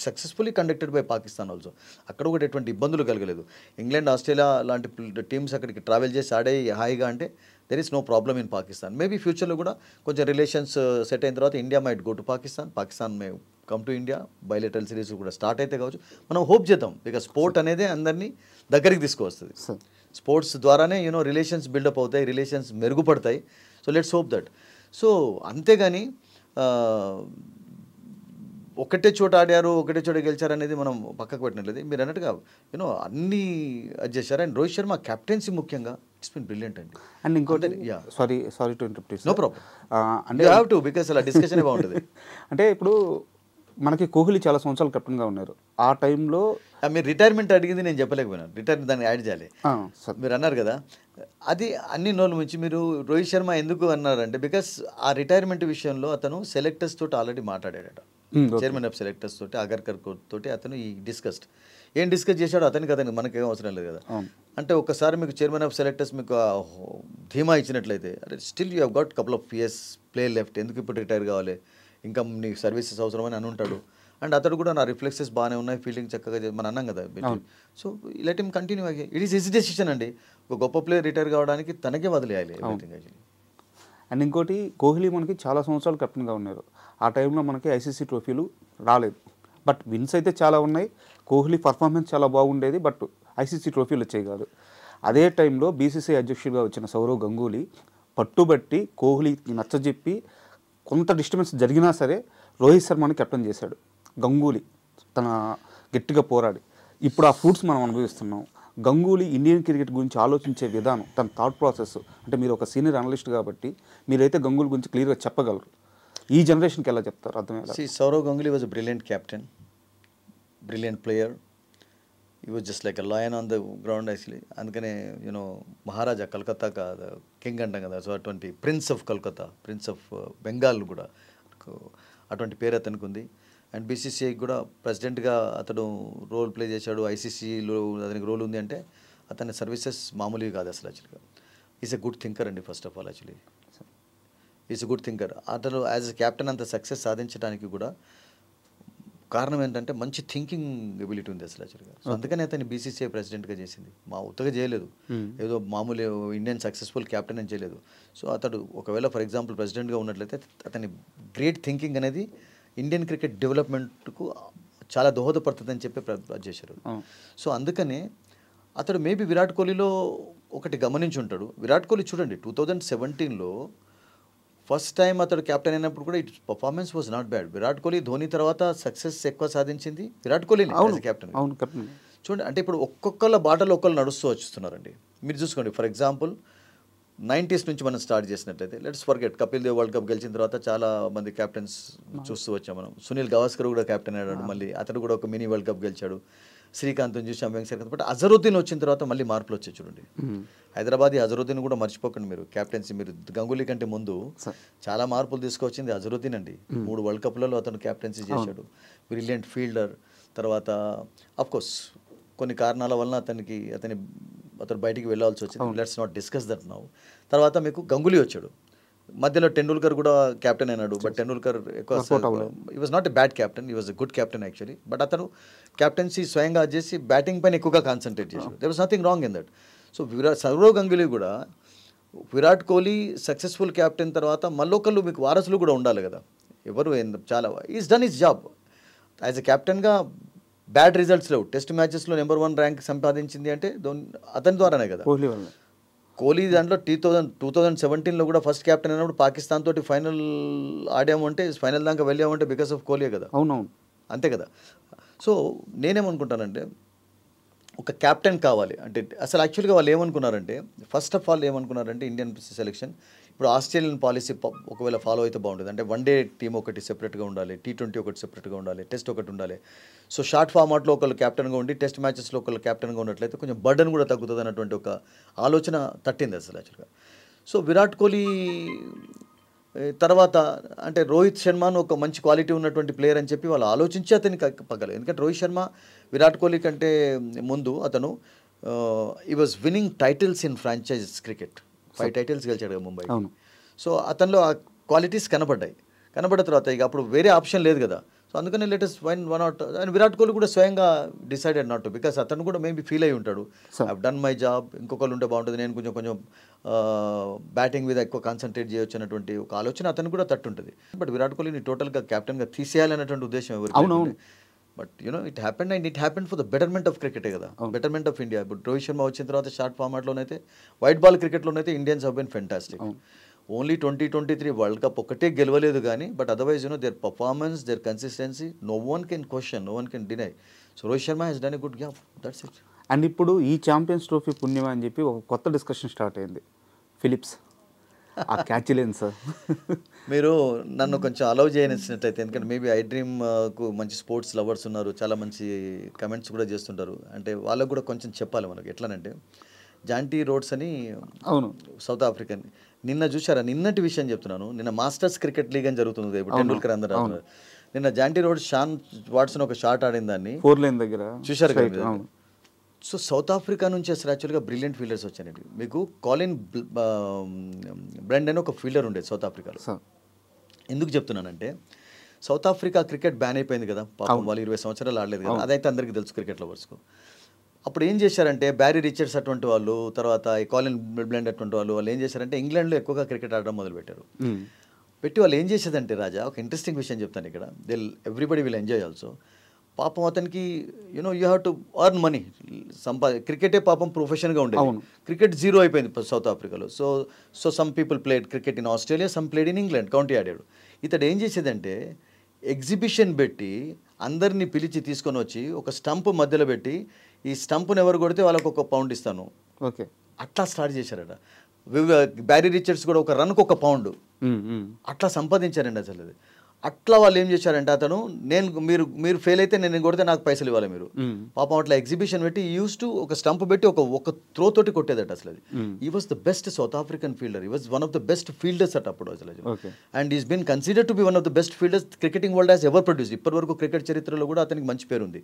successfully conducted by Pakistan also. అక్కడ కూడా ఎటువంటి ఇబ్బందులు కలగలేదు. ఇంగ్లాండ్, ఆస్ట్రేలియా లాంటి టీమ్స్ అక్కడికి ట్రావెల్ చేసి ఆడే హాయిగా అంటే there is no problem in Pakistan. Maybe ఫ్యూచర్లో కూడా కొంచెం రిలేషన్స్ సెట్ అయిన తర్వాత India might go to Pakistan may come to India. Bilateral series కూడా స్టార్ట్ అయితే కావచ్చు, మనం హోప్ చేద్దాం. బికాజ్ స్పోర్ట్ అనేది అందరినీ దగ్గరికి తీసుకువస్తుంది. స్పోర్ట్స్ ద్వారానే రిలేషన్స్ బిల్డప్ అవుతాయి, రిలేషన్స్ మెరుగుపడతాయి. So let's hope that. So అంతేగాని ఒకటే చోట ఆడారు, ఒకటే చోట గెలిచారు అనేది మనం పక్కకు పెట్టినట్లేదు. మీరు అన్నట్టుగా అన్నీ అది చేశారు. అండ్ రోహిత్ శర్మ కెప్టెన్సీ ముఖ్యంగా ఇట్స్ బిన్ బ్రిలియంట్ అండి. అండ్ ఇంకోటి, sorry to interrupt, no problem, అంటే యూ హ్యావ్ టు, బికాస్ అలా డిస్కషన్ బాగుంటుంది. అంటే ఇప్పుడు మనకి కోహ్లీ చాలా సంవత్సరాలు కెప్టెన్గా ఉన్నారు. ఆ టైంలో మీరు రిటైర్మెంట్ అడిగింది నేను చెప్పలేకపోయినాను, దాన్ని యాడ్ చేయాలి. మీరు అన్నారు కదా, అది అన్ని నోళ్ళ నుంచి మీరు రోహిత్ శర్మ ఎందుకు అన్నారంటే, బికాస్ ఆ రిటైర్మెంట్ విషయంలో అతను సెలెక్టర్స్ తోటి ఆల్రెడీ మాట్లాడాడట. చైర్మన్ ఆఫ్ సెలెక్టర్స్ తోటి, అగర్కర్ తోటి అతను ఈ ఏం డిస్కస్ చేశాడో అతనికి మనకేం అవసరం లేదు కదా. అంటే ఒకసారి మీకు చైర్మన్ ఆఫ్ సెలెక్టర్స్ మీకు ధీమా ఇచ్చినట్లయితే, still you have got couple of years play left, ఎందుకు ఇప్పుడు రిటైర్ కావాలి, ఇంకా నీకు సర్వీసెస్ అవసరమని అని ఉంటాడు. అండ్ అతడు కూడా నా రిఫ్లెక్సెస్ బాగానే ఉన్నాయి, ఫీల్డింగ్ చక్కగా మనం అన్నాం కదా. So let him continue. It is his decision అండి. ఒక గొప్ప ప్లేయర్ రిటైర్ కావడానికి తనకే వదిలేయాలి ఎవ్రీథింగ్ యాక్చువల్లీ. అండ్ ఇంకోటి, కోహ్లీ మనకి చాలా సంవత్సరాలు కెప్టెన్గా ఉన్నారు. ఆ టైంలో మనకి ఐసీసీ ట్రోఫీలు రాలేదు, బట్ విన్స్ అయితే చాలా ఉన్నాయి. కోహ్లీ పర్ఫార్మెన్స్ చాలా బాగుండేది, బట్ ఐసీసీ ట్రోఫీలు వచ్చాయి కాదు. అదే టైంలో బీసీసీ అధ్యక్షుడిగా వచ్చిన సౌరవ్ గంగూలీ పట్టుబట్టి కోహ్లీకి నచ్చజెప్పి కొంత డిస్టర్బెన్స్ జరిగినా సరే రోహిత్ శర్మని కెప్టెన్ చేశాడు గంగూలీ, తన గట్టిగా పోరాడి. ఇప్పుడు ఆ ఫ్రూట్స్ మనం అనుభవిస్తున్నాం. గంగూలీ ఇండియన్ క్రికెట్ గురించి ఆలోచించే విధానం, తన థాట్ ప్రాసెస్, అంటే మీరు ఒక సీనియర్ అనలిస్ట్ కాబట్టి మీరైతే గంగూలీ గురించి క్లియర్గా చెప్పగలరు. ఈ జనరేషన్కి ఎలా చెప్తారు అర్థమయ్యేలా? Sourav Ganguly was a brilliant captain, brilliant player. He was just like a lion on the ground actually. అందుకనే మహారాజా కలకత్తా కింగ్ అంటాం కదా. సో అటువంటి prince of Calcutta, prince of Bengal కూడా అటువంటి పేరు అతనికి ఉంది. అండ్ బీసీసీఐ కూడా ప్రెసిడెంట్గా అతడు రోల్ ప్లే చేశాడు. ఐసీసీలో అతనికి రోల్ ఉంది అంటే అతని సర్వీసెస్ మామూలుగా కాదు అసలు. యాక్చువల్గా ఈజ్ ఎ గుడ్ థింకర్ అండి. First of all actually is a good thinker. అతను యాజ్ ఎ క్యాప్టెన్ అంత సక్సెస్ సాధించడానికి కూడా కారణం ఏంటంటే మంచి థింకింగ్ ఎబిలిటీ ఉంది అసలు యాక్చువల్గా. సో అందుకని అతన్ని బీసీసీఐ ప్రెసిడెంట్గా చేసింది. ఉత్తగా చేయలేదు, ఏదో మామూలు ఇండియన్ సక్సెస్ఫుల్ క్యాప్టెన్ అని చేయలేదు. సో అతడు ఒకవేళ ఫర్ ఎగ్జాంపుల్ ప్రెసిడెంట్గా ఉన్నట్లయితే అతని గ్రేట్ థింకింగ్ అనేది ఇండియన్ క్రికెట్ డెవలప్మెంట్కు చాలా దోహదపడుతుందని చెప్పి చేశారు. సో అందుకనే అతడు మేబీ విరాట్ కోహ్లీలో ఒకటి గమనించి ఉంటాడు. విరాట్ కోహ్లీ చూడండి 2017లో ఫస్ట్ టైం అతడు క్యాప్టెన్ అయినప్పుడు కూడా it performance was not bad. Virat Kohli Dhoni తర్వాత సక్సెస్ ఎక్కువ సాధించింది విరాట్ కోహ్లీ క్యాప్టెన్. చూడండి, అంటే ఇప్పుడు ఒక్కొక్కళ్ళ బాటలో ఒక్కళ్ళు నడుస్తూ వస్తున్నారండి. మీరు చూసుకోండి, ఫర్ ఎగ్జాంపుల్ 90s నుంచి మనం స్టార్ట్ చేసినట్లయితే let's forget Kapil Dev world cup గెలిచిన తర్వాత చాలా మంది క్యాప్టెన్స్ చూస్తూ వచ్చాం మనం. సునీల్ గవాస్కర్ కూడా క్యాప్టెన్ అయ్యాడు, మళ్ళీ అతడు కూడా ఒక మినీ వరల్డ్ కప్ గెలిచాడు. శ్రీకాంత్ని చూసాం, వెంకటేశ్వర. బట్ అజరుద్దీన్ వచ్చిన తర్వాత మళ్ళీ మార్పులు వచ్చాయి చూడండి. హైదరాబాద్ అజరుద్దీన్ కూడా మర్చిపోకండి మీరు. క్యాప్టెన్సీ మీరు గంగూలీ కంటే ముందు చాలా మార్పులు తీసుకొచ్చింది అజరుద్దీన్ అండి. 3 వరల్డ్ కప్లలో అతను క్యాప్టెన్సీ చేశాడు. Brilliant fielder. తర్వాత అఫ్కోర్స్ కొన్ని కారణాల వలన అతను బయటికి వెళ్ళాల్సి వచ్చింది. Let's not discuss that now. తర్వాత మీకు గంగూలీ వచ్చాడు. మధ్యలో టెండూల్కర్ కూడా క్యాప్టెన్ అయినాడు. But Tendulkar he was not a bad captain, he was a good captain actually. But అతను క్యాప్టెన్సీ స్వయంగా చేసి బ్యాటింగ్ పైన ఎక్కువగా కాన్సన్ట్రేట్ చేశాడు. There was nothing wrong in that. So Sourav Ganguly కూడా విరాట్ కోహ్లీ సక్సెస్ఫుల్ క్యాప్టెన్ తర్వాత మళ్ళొకళ్ళు మీకు వారసులు కూడా ఉండాలి కదా. ఎవరు చాలా he's done his job as a క్యాప్టెన్గా. బ్యాడ్ రిజల్ట్స్ లేవు. టెస్ట్ మ్యాచెస్లో నెంబర్ 1 ర్యాంక్ సంపాదించింది అంటే అతని ద్వారానే కదా. కోహ్లీ దాంట్లో 2017లో కూడా ఫస్ట్ క్యాప్టెన్ అయినప్పుడు పాకిస్తాన్ తోటి ఫైనల్ ఆడాము అంటే, ఫైనల్ దాకా వెళ్ళామంటే బికాస్ ఆఫ్ కోహ్లీ కదా. అవునవును, అంతే కదా. సో నేనేమనుకుంటానంటే ఒక క్యాప్టెన్ కావాలి అంటే అసలు యాక్చువల్గా వాళ్ళు ఏమనుకున్నారంటే, ఫస్ట్ ఆఫ్ ఆల్ ఏమనుకున్నారంటే ఇండియన్ సెలెక్షన్ ఇప్పుడు ఆస్ట్రేలియన్ పాలసీ ఒకవేళ ఫాలో అయితే బాగుంటుంది. అంటే 1 డే టీం ఒకటి సెపరేట్గా ఉండాలి, T20 ఒకటి సెపరేట్గా ఉండాలి, టెస్ట్ ఒకటి ఉండాలి. సో షార్ట్ ఫార్మాట్లో ఒకళ్ళు క్యాప్టెన్గా ఉండి టెస్ట్ మ్యాచెస్లో ఒకళ్ళు క్యాప్టెన్గా ఉన్నట్లయితే కొంచెం బర్డన్ కూడా తగ్గుతుంది అన్నటువంటి ఒక ఆలోచన తట్టింది అసలు యాక్చువల్గా. సో విరాట్ కోహ్లీ తర్వాత అంటే రోహిత్ శర్మను ఒక మంచి క్వాలిటీ ఉన్నటువంటి ప్లేయర్ అని చెప్పి వాళ్ళు ఆలోచించి అతనికి పక్కలేదు. ఎందుకంటే రోహిత్ శర్మ విరాట్ కోహ్లీ కంటే ముందు అతను ఈ was winnowing titles in franchise cricket. 5 titles గెలిచాడు కదా ముంబై. సో అతనిలో ఆ క్వాలిటీస్ కనబడ్డ తర్వాత ఇక అప్పుడు వేరే ఆప్షన్ లేదు కదా. సో అందుకని latest one not and Virat Kohli కూడా స్వయంగా డిసైడెడ్ నాట్ టు, బికాస్ అతను కూడా మేబీ ఫీల్ అయి ఉంటాడు, ఐ డన్ మై జాబ్, ఇంకొకళ్ళు ఉంటే బాగుంటుంది, నేను కొంచెం బ్యాటింగ్ మీద ఎక్కువ కాన్సన్ట్రేట్ చేయొచ్చు అన్నటువంటి ఒక ఆలోచన అతను కూడా తట్టుంటుంది. బట్ విరాట్ కోహ్లీని టోటల్గా క్యాప్టెన్గా తీసేయాలనేటువంటి ఉద్దేశం ఎవరికి. But it happened and it happened for the betterment of క్రికెటే కదా, బెటర్మెంట్ ఆఫ్ ఇండియా. ఇప్పుడు రోహిత్ శర్మ వచ్చిన తర్వాత షార్ట్ ఫార్మాట్లోనైతే వైట్ బాల్ క్రికెట్లోనైతే Indians have been fantastic. Only 2023 world cup ఒకటే గెలవలేదు కానీ, but otherwise their performance, their consistency no one can question, no one can deny. So Rohit Sharma has done a good job, that's it. And ఇప్పుడు ఈ ఛాంపియన్స్ ట్రోఫీ పుణ్యం అని చెప్పి ఒక కొత్త డిస్కషన్ స్టార్ట్ అయింది. ఫిలిప్స్ ఆ క్యాచ్ లెన్స్ మీరు నన్ను కొంచెం అలౌ చేయనిచ్చినట్టయితే, ఎందుకంటే మేబీ ఐ డ్రీమ్కు మంచి స్పోర్ట్స్ లవర్స్ ఉన్నారు, చాలా మంచి కమెంట్స్ కూడా చేస్తుంటారు. అంటే వాళ్ళకు కూడా కొంచెం చెప్పాలి మనకు. ఎట్లానంటే జాంటీ రోడ్స్ అని, అవును, సౌత్ ఆఫ్రికన్. నిన్న చూసారా, నిన్నటి విషయం చెప్తున్నాను, నిన్న మాస్టర్స్ క్రికెట్ లీగ్ అని జరుగుతుంది ఇప్పుడు, టెండూల్కర్ అందరూ. నిన్న జాంటీ రోడ్స్ షాన్ వాట్సన్ ఒక షాట్ ఆడిన దాన్ని 4 లైన్ దగ్గర చూశారు కదా. సో సౌత్ ఆఫ్రికా నుంచి అసలు యాక్చువల్గా బ్రిలియంట్ ఫీల్డర్స్ వచ్చాయండి. మీకు కాలిన్ బ్రెండ్ అని ఒక ఫీల్డర్ ఉండేది సౌత్ ఆఫ్రికాలో. ఎందుకు చెప్తున్నానంటే, సౌత్ ఆఫ్రికా క్రికెట్ బ్యాన్ అయిపోయింది కదా పాపం, వాళ్ళు 20 సంవత్సరాలు ఆడలేదు కదా, అదైతే అందరికీ తెలుసు క్రికెట్ లవర్స్కు. అప్పుడు ఏం చేశారంటే బ్యారీ రిచర్డ్స్ అటువంటి వాళ్ళు, తర్వాత ఈ కాలిన్ బ్లెండ్ అటువంటి వాళ్ళు ఏం చేశారంటే ఇంగ్లాండ్లో ఎక్కువగా క్రికెట్ ఆడడం మొదలుపెట్టారు. పెట్టి వాళ్ళు ఏం చేసేదంటే రాజా, ఒక ఇంట్రెస్టింగ్ విషయం చెప్తాను ఇక్కడ, ఎవ్రీబడి విల్ ఎంజాయ్ ఆల్సో. పాపం అతనికి you have to earn money, క్రికెటే పాపం ప్రొఫెషన్గా ఉండేది. క్రికెట్ జీరో అయిపోయింది సౌత్ ఆఫ్రికాలో. So some people played cricket in Australia, some played in England, county ఆడాడు. ఇతడు ఏం చేసేదంటే ఎగ్జిబిషన్ పెట్టి అందరినీ పిలిచి తీసుకొని వచ్చి ఒక స్టంప్ మధ్యలో పెట్టి, ఈ స్టంప్ను ఎవరు కొడితే వాళ్ళకు £1 ఇస్తాను, ఓకే, అట్లా స్టార్ట్ చేశారట. బ్యారీ రిచర్డ్స్ కూడా ఒక రన్కు £1 అట్లా సంపాదించారండి అసలు. అది అట్లా వాళ్ళు ఏం చేశారంటే, అతను మీరు ఫెయిల్ అయితే నేను కొడితే నాకు పైసలు ఇవ్వాలి మీరు, పాపం అట్లా ఎగ్జిబిషన్ పెట్టి యూస్ టు ఒక స్టంప్ పెట్టి ఒక త్రో తోటి కొట్టేదట అసలు. అది he was the best South African fielder, he was one of the best fielders at అప్పుడు అసలు. And he's been considered to be one of the best fielders cricketing world has ever produce. ఇప్పటి వరకు క్రికెట్ చరిత్రలో కూడా అతనికి మంచి పేరు ఉంది.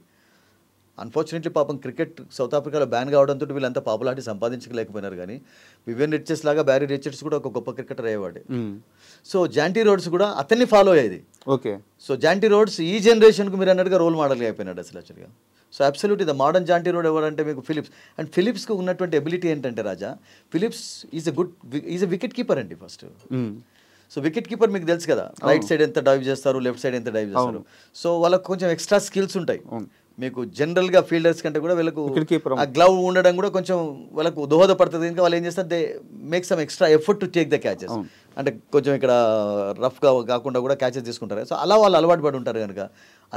అన్ఫార్చునేట్లీ పాపం క్రికెట్ సౌత్ ఆఫ్రికాలో బ్యాన్ కావడంతో వీళ్ళంతా పాపులారిటీ సంపాదించలేకపోయినారు. కానీ వివియన్ రిచర్డ్స్ లాగా బ్యారీ రిచర్డ్స్ కూడా ఒక గొప్ప క్రికెటర్ అయ్యేవాడే. సో జాంటీ రోడ్స్ కూడా అతన్ని ఫాలో అయ్యేది. ఓకే, సో జాంటీ రోడ్స్ ఈ జనరేషన్కు మీరు అన్నట్టుగా రోల్ మోడల్గా అయిపోయినాడు అసలు యాక్చువల్గా. So absolutely the modern Jonty Rhode ఎవరంటే మీకు ఫిలిప్స్. అండ్ ఫిలిప్స్కి ఉన్నటువంటి ఎబిలిటీ ఏంటంటే రాజా, Phillips is a wicket keeper అండి ఫస్ట్. సో వికెట్ కీపర్ మీకు తెలుసు కదా, రైట్ సైడ్ ఎంత డైవ్ చేస్తారు, లెఫ్ట్ సైడ్ ఎంత డైవ్ చేస్తారు. సో వాళ్ళకు కొంచెం ఎక్స్ట్రా స్కిల్స్ ఉంటాయి. మీకు జనరల్గా ఫీల్డర్స్ కంటే కూడా వీళ్ళకు ఆ గ్లవ్ ఉండడం కూడా కొంచెం వాళ్ళకు దోహదపడుతుంది. ఇంకా వాళ్ళు ఏం చేస్తారు, they make some extra effort to take the catches. అంటే కొంచెం ఇక్కడ రఫ్గా కాకుండా కూడా క్యాచెస్ తీసుకుంటారు. సో అలా వాళ్ళు అలవాటు పడి ఉంటారు కనుక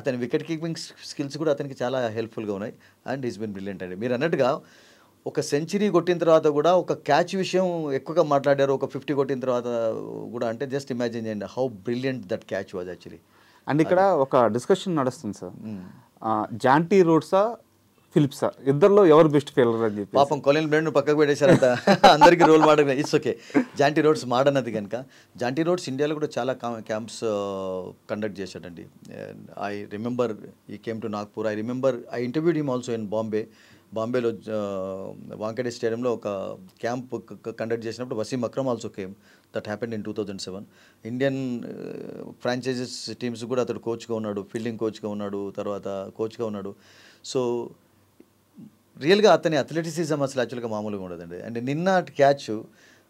అతని వికెట్ కీపింగ్ స్కిల్స్ కూడా అతనికి చాలా హెల్ప్ఫుల్గా ఉన్నాయి. అండ్ ఈస్ బిన్ బ్రిలియంట్ అండి. మీరు అన్నట్టుగా ఒక సెంచరీ కొట్టిన తర్వాత కూడా ఒక క్యాచ్ విషయం ఎక్కువగా మాట్లాడారు, ఒక 50 కొట్టిన తర్వాత కూడా. అంటే జస్ట్ ఇమాజిన్ చేయండి how brilliant that catch was actually. And ఇక్కడ ఒక డిస్కషన్ నడుస్తుంది సార్, జాంటీ రోడ్సా ఫిలిప్సా, ఇద్దరిలో ఎవరు బెస్ట్ ఫీల్డర్ అని చెప్పి. పాపం కొలిన్ బ్రెండ్ పక్కకు పెట్టేశారంట. అందరికీ role model. It's okay. Jonty Rhodes మాడన్నది కనుక జాంటీ రోడ్స్ ఇండియాలో కూడా చాలా క్యాంప్స్ కండక్ట్ చేశాడండి. I remember he came to Nagpur. I interviewed him also in బాంబేలో వాంకడే స్టేడియంలో ఒక క్యాంప్ కండక్ట్ చేసినప్పుడు Wasim Akram also came. That happened in 2007. Indian franchises teams కూడా అతడు కోచ్గా ఉన్నాడు, ఫీల్డింగ్ కోచ్గా ఉన్నాడు, తర్వాత కోచ్గా ఉన్నాడు. సో రియల్గా అతని అథ్లెటిసిజం అసలు యాక్చువల్గా మామూలుగా ఉండదండి. అండ్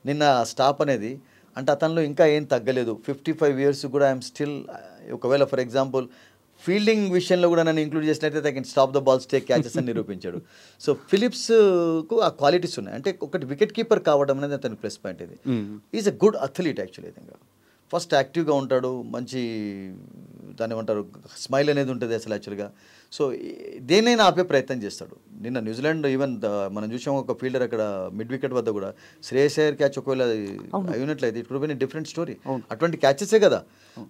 నిన్న స్టాప్ అనేది అంటే అతనిలో ఇంకా ఏం తగ్గలేదు. 55 years కూడా ఐఎమ్ స్టిల్, ఒకవేళ ఫర్ ఎగ్జాంపుల్ ఫీల్డింగ్ విషయంలో కూడా నన్ను ఇంక్లూడ్ చేసినట్లయితే I can stop the balls, take catches అని నిరూపించాడు. సో ఫిలిప్స్కు ఆ క్వాలిటీస్ ఉన్నాయి. అంటే ఒకటి వికెట్ కీపర్ కావడం అనేది అతని ప్లస్ పాయింట్. ఇది is a good athlete actually. I first యాక్టివ్గా ఉంటాడు, మంచి దాన్ని ఏమంటారు స్మైల్ అనేది ఉంటుంది అసలు యాక్చువల్గా. సో దేనైనా ఆపే ప్రయత్నం చేస్తాడు. నిన్న న్యూజిలాండ్ ఈవెన్ మనం చూసాం ఒక ఫీల్డర్ అక్కడ మిడ్ వికెట్ వద్ద కూడా శ్రేయస్ అయ్యర్ క్యాచ్ ఒకవేళ అయినట్లయితే it could be different story. అటువంటి క్యాచెసే కదా.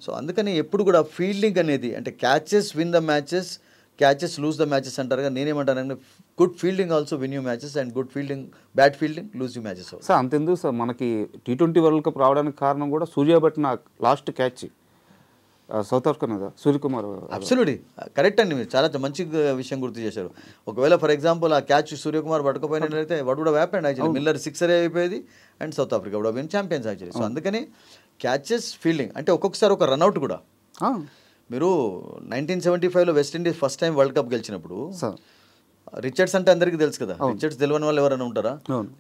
సో అందుకని ఎప్పుడు కూడా ఫీల్డింగ్ అనేది అంటే catches win the matches, catches lose the matches అంటారు కదా. నేనేమంటానంటే good fielding also win you matches and bad fielding lose you matches. Sir అంతెందుకు సార్, మనకి T20 వరల్డ్ కప్ రావడానికి కారణం కూడా సూర్య పట్టిన లాస్ట్ క్యాచ్ సౌత్ ఆఫ్రికా మీద సూర్యకుమార్. అబ్సల్యూట్లీ కరెక్ట్ అండి, మీరు చాలా మంచి విషయం గుర్తు చేశారు. ఒకవేళ ఫర్ ఎగ్జాంపుల్ ఆ క్యాచ్ సూర్యకుమార్ పట్టుకుపోయినట్లయితే what would have happened actually, Miller sixer అయిపోయేది and South Africa would have been champions actually. So అందుకని క్యాచెస్ ఫీల్డింగ్ అంటే ఒక్కొక్కసారి ఒక రన్అట్ కూడా. మీరు 1975లో West Indies first time world cup గెలిచినప్పుడు రిచర్డ్స్ అంటే అందరికీ తెలుసు కదా. రిచర్డ్స్ తెలియని వాళ్ళు ఎవరైనా ఉంటారా?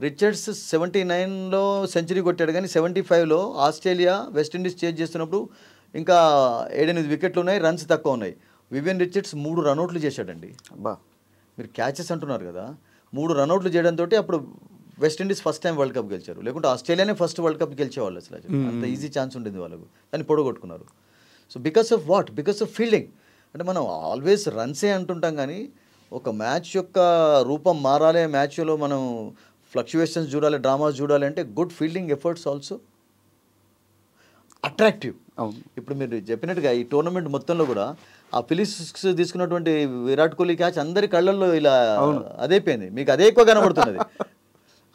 రిచర్డ్స్ 79లో సెంచరీ కొట్టాడు, కానీ 75లో ఆస్ట్రేలియా వెస్టిండీస్ చేజ్ చేస్తున్నప్పుడు ఇంకా 7-8 వికెట్లు ఉన్నాయి, రన్స్ తక్కువ ఉన్నాయి. వివియన్ రిచర్డ్స్ 3 రన్అట్లు చేశాడండి. మీరు క్యాచెస్ అంటున్నారు కదా, 3 రన్అట్లు చేయడంతో అప్పుడు West Indies first time world cup గెలిచారు. లేకుంటే ఆస్ట్రేలియానే ఫస్ట్ వరల్డ్ కప్ గెలిచేవాళ్ళు అసలు. అంత ఈజీ ఛాన్స్ ఉండేది వాళ్ళకు, కానీ పొడగొట్టుకున్నారు. So because of what? Because of fielding. అంటే మనం ఆల్వేస్ రన్సే అంటుంటాం, కానీ ఒక మ్యాచ్ యొక్క రూపం మారాలి, మ్యాచ్లో మనం ఫ్లక్చువేషన్స్ చూడాలి, డ్రామాస్ చూడాలి అంటే good fielding efforts also attractive. ఇప్పుడు మీరు చెప్పినట్టుగా ఈ టోర్నమెంట్ మొత్తంలో కూడా ఆ ఫిలిప్స్ తీసుకున్నటువంటి విరాట్ కోహ్లీ క్యాచ్ అందరి కళ్ళల్లో ఇలా అదైపోయింది. మీకు అదే ఎక్కువ కనబడుతున్నది.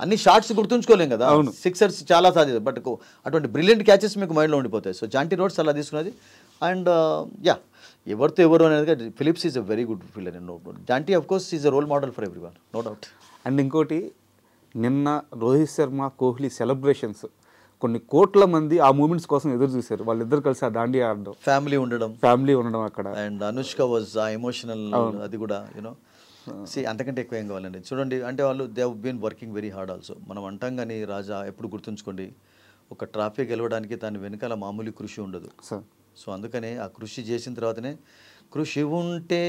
అన్ని షాట్స్ గుర్తుంచుకోలేం కదా, సిక్సర్స్ చాలా సాధ్యత, బట్ అటువంటి బ్రిలియంట్ క్యాచెస్ మీకు మైండ్లో ఉండిపోతాయి. సో జాంటీ రోడ్స్ అలా తీసుకున్నది. అండ్ యా, ఎవరితో ఎవరు అనేది Phillips is a very good fielder. Jonty of course is a role model for everyone, no doubt. And ఇంకోటి, నిన్న రోహిత్ శర్మ కోహ్లీ సెలబ్రేషన్స్ కొన్ని కోట్ల మంది ఆ మూమెంట్స్ కోసం ఎదురు చూశారు. వాళ్ళిద్దరు కలిసి ఆ దాండియా ఆడడం, ఫ్యామిలీ ఉండడం అక్కడ. అండ్ అనుష్క వాజ్ ఆ ఎమోషనల్, అది కూడా యూనో అంతకంటే ఎక్కువ ఏం కావాలండి. చూడండి, అంటే వాళ్ళు they have been working very hard also. మనం అంటాం కానీ రాజా, ఎప్పుడు గుర్తుంచుకోండి, ఒక ట్రాఫీ గెలవడానికి దాని వెనకాల మామూలు కృషి ఉండదు. సో అందుకనే ఆ కృషి చేసిన తర్వాతనే కృషి ఉంటే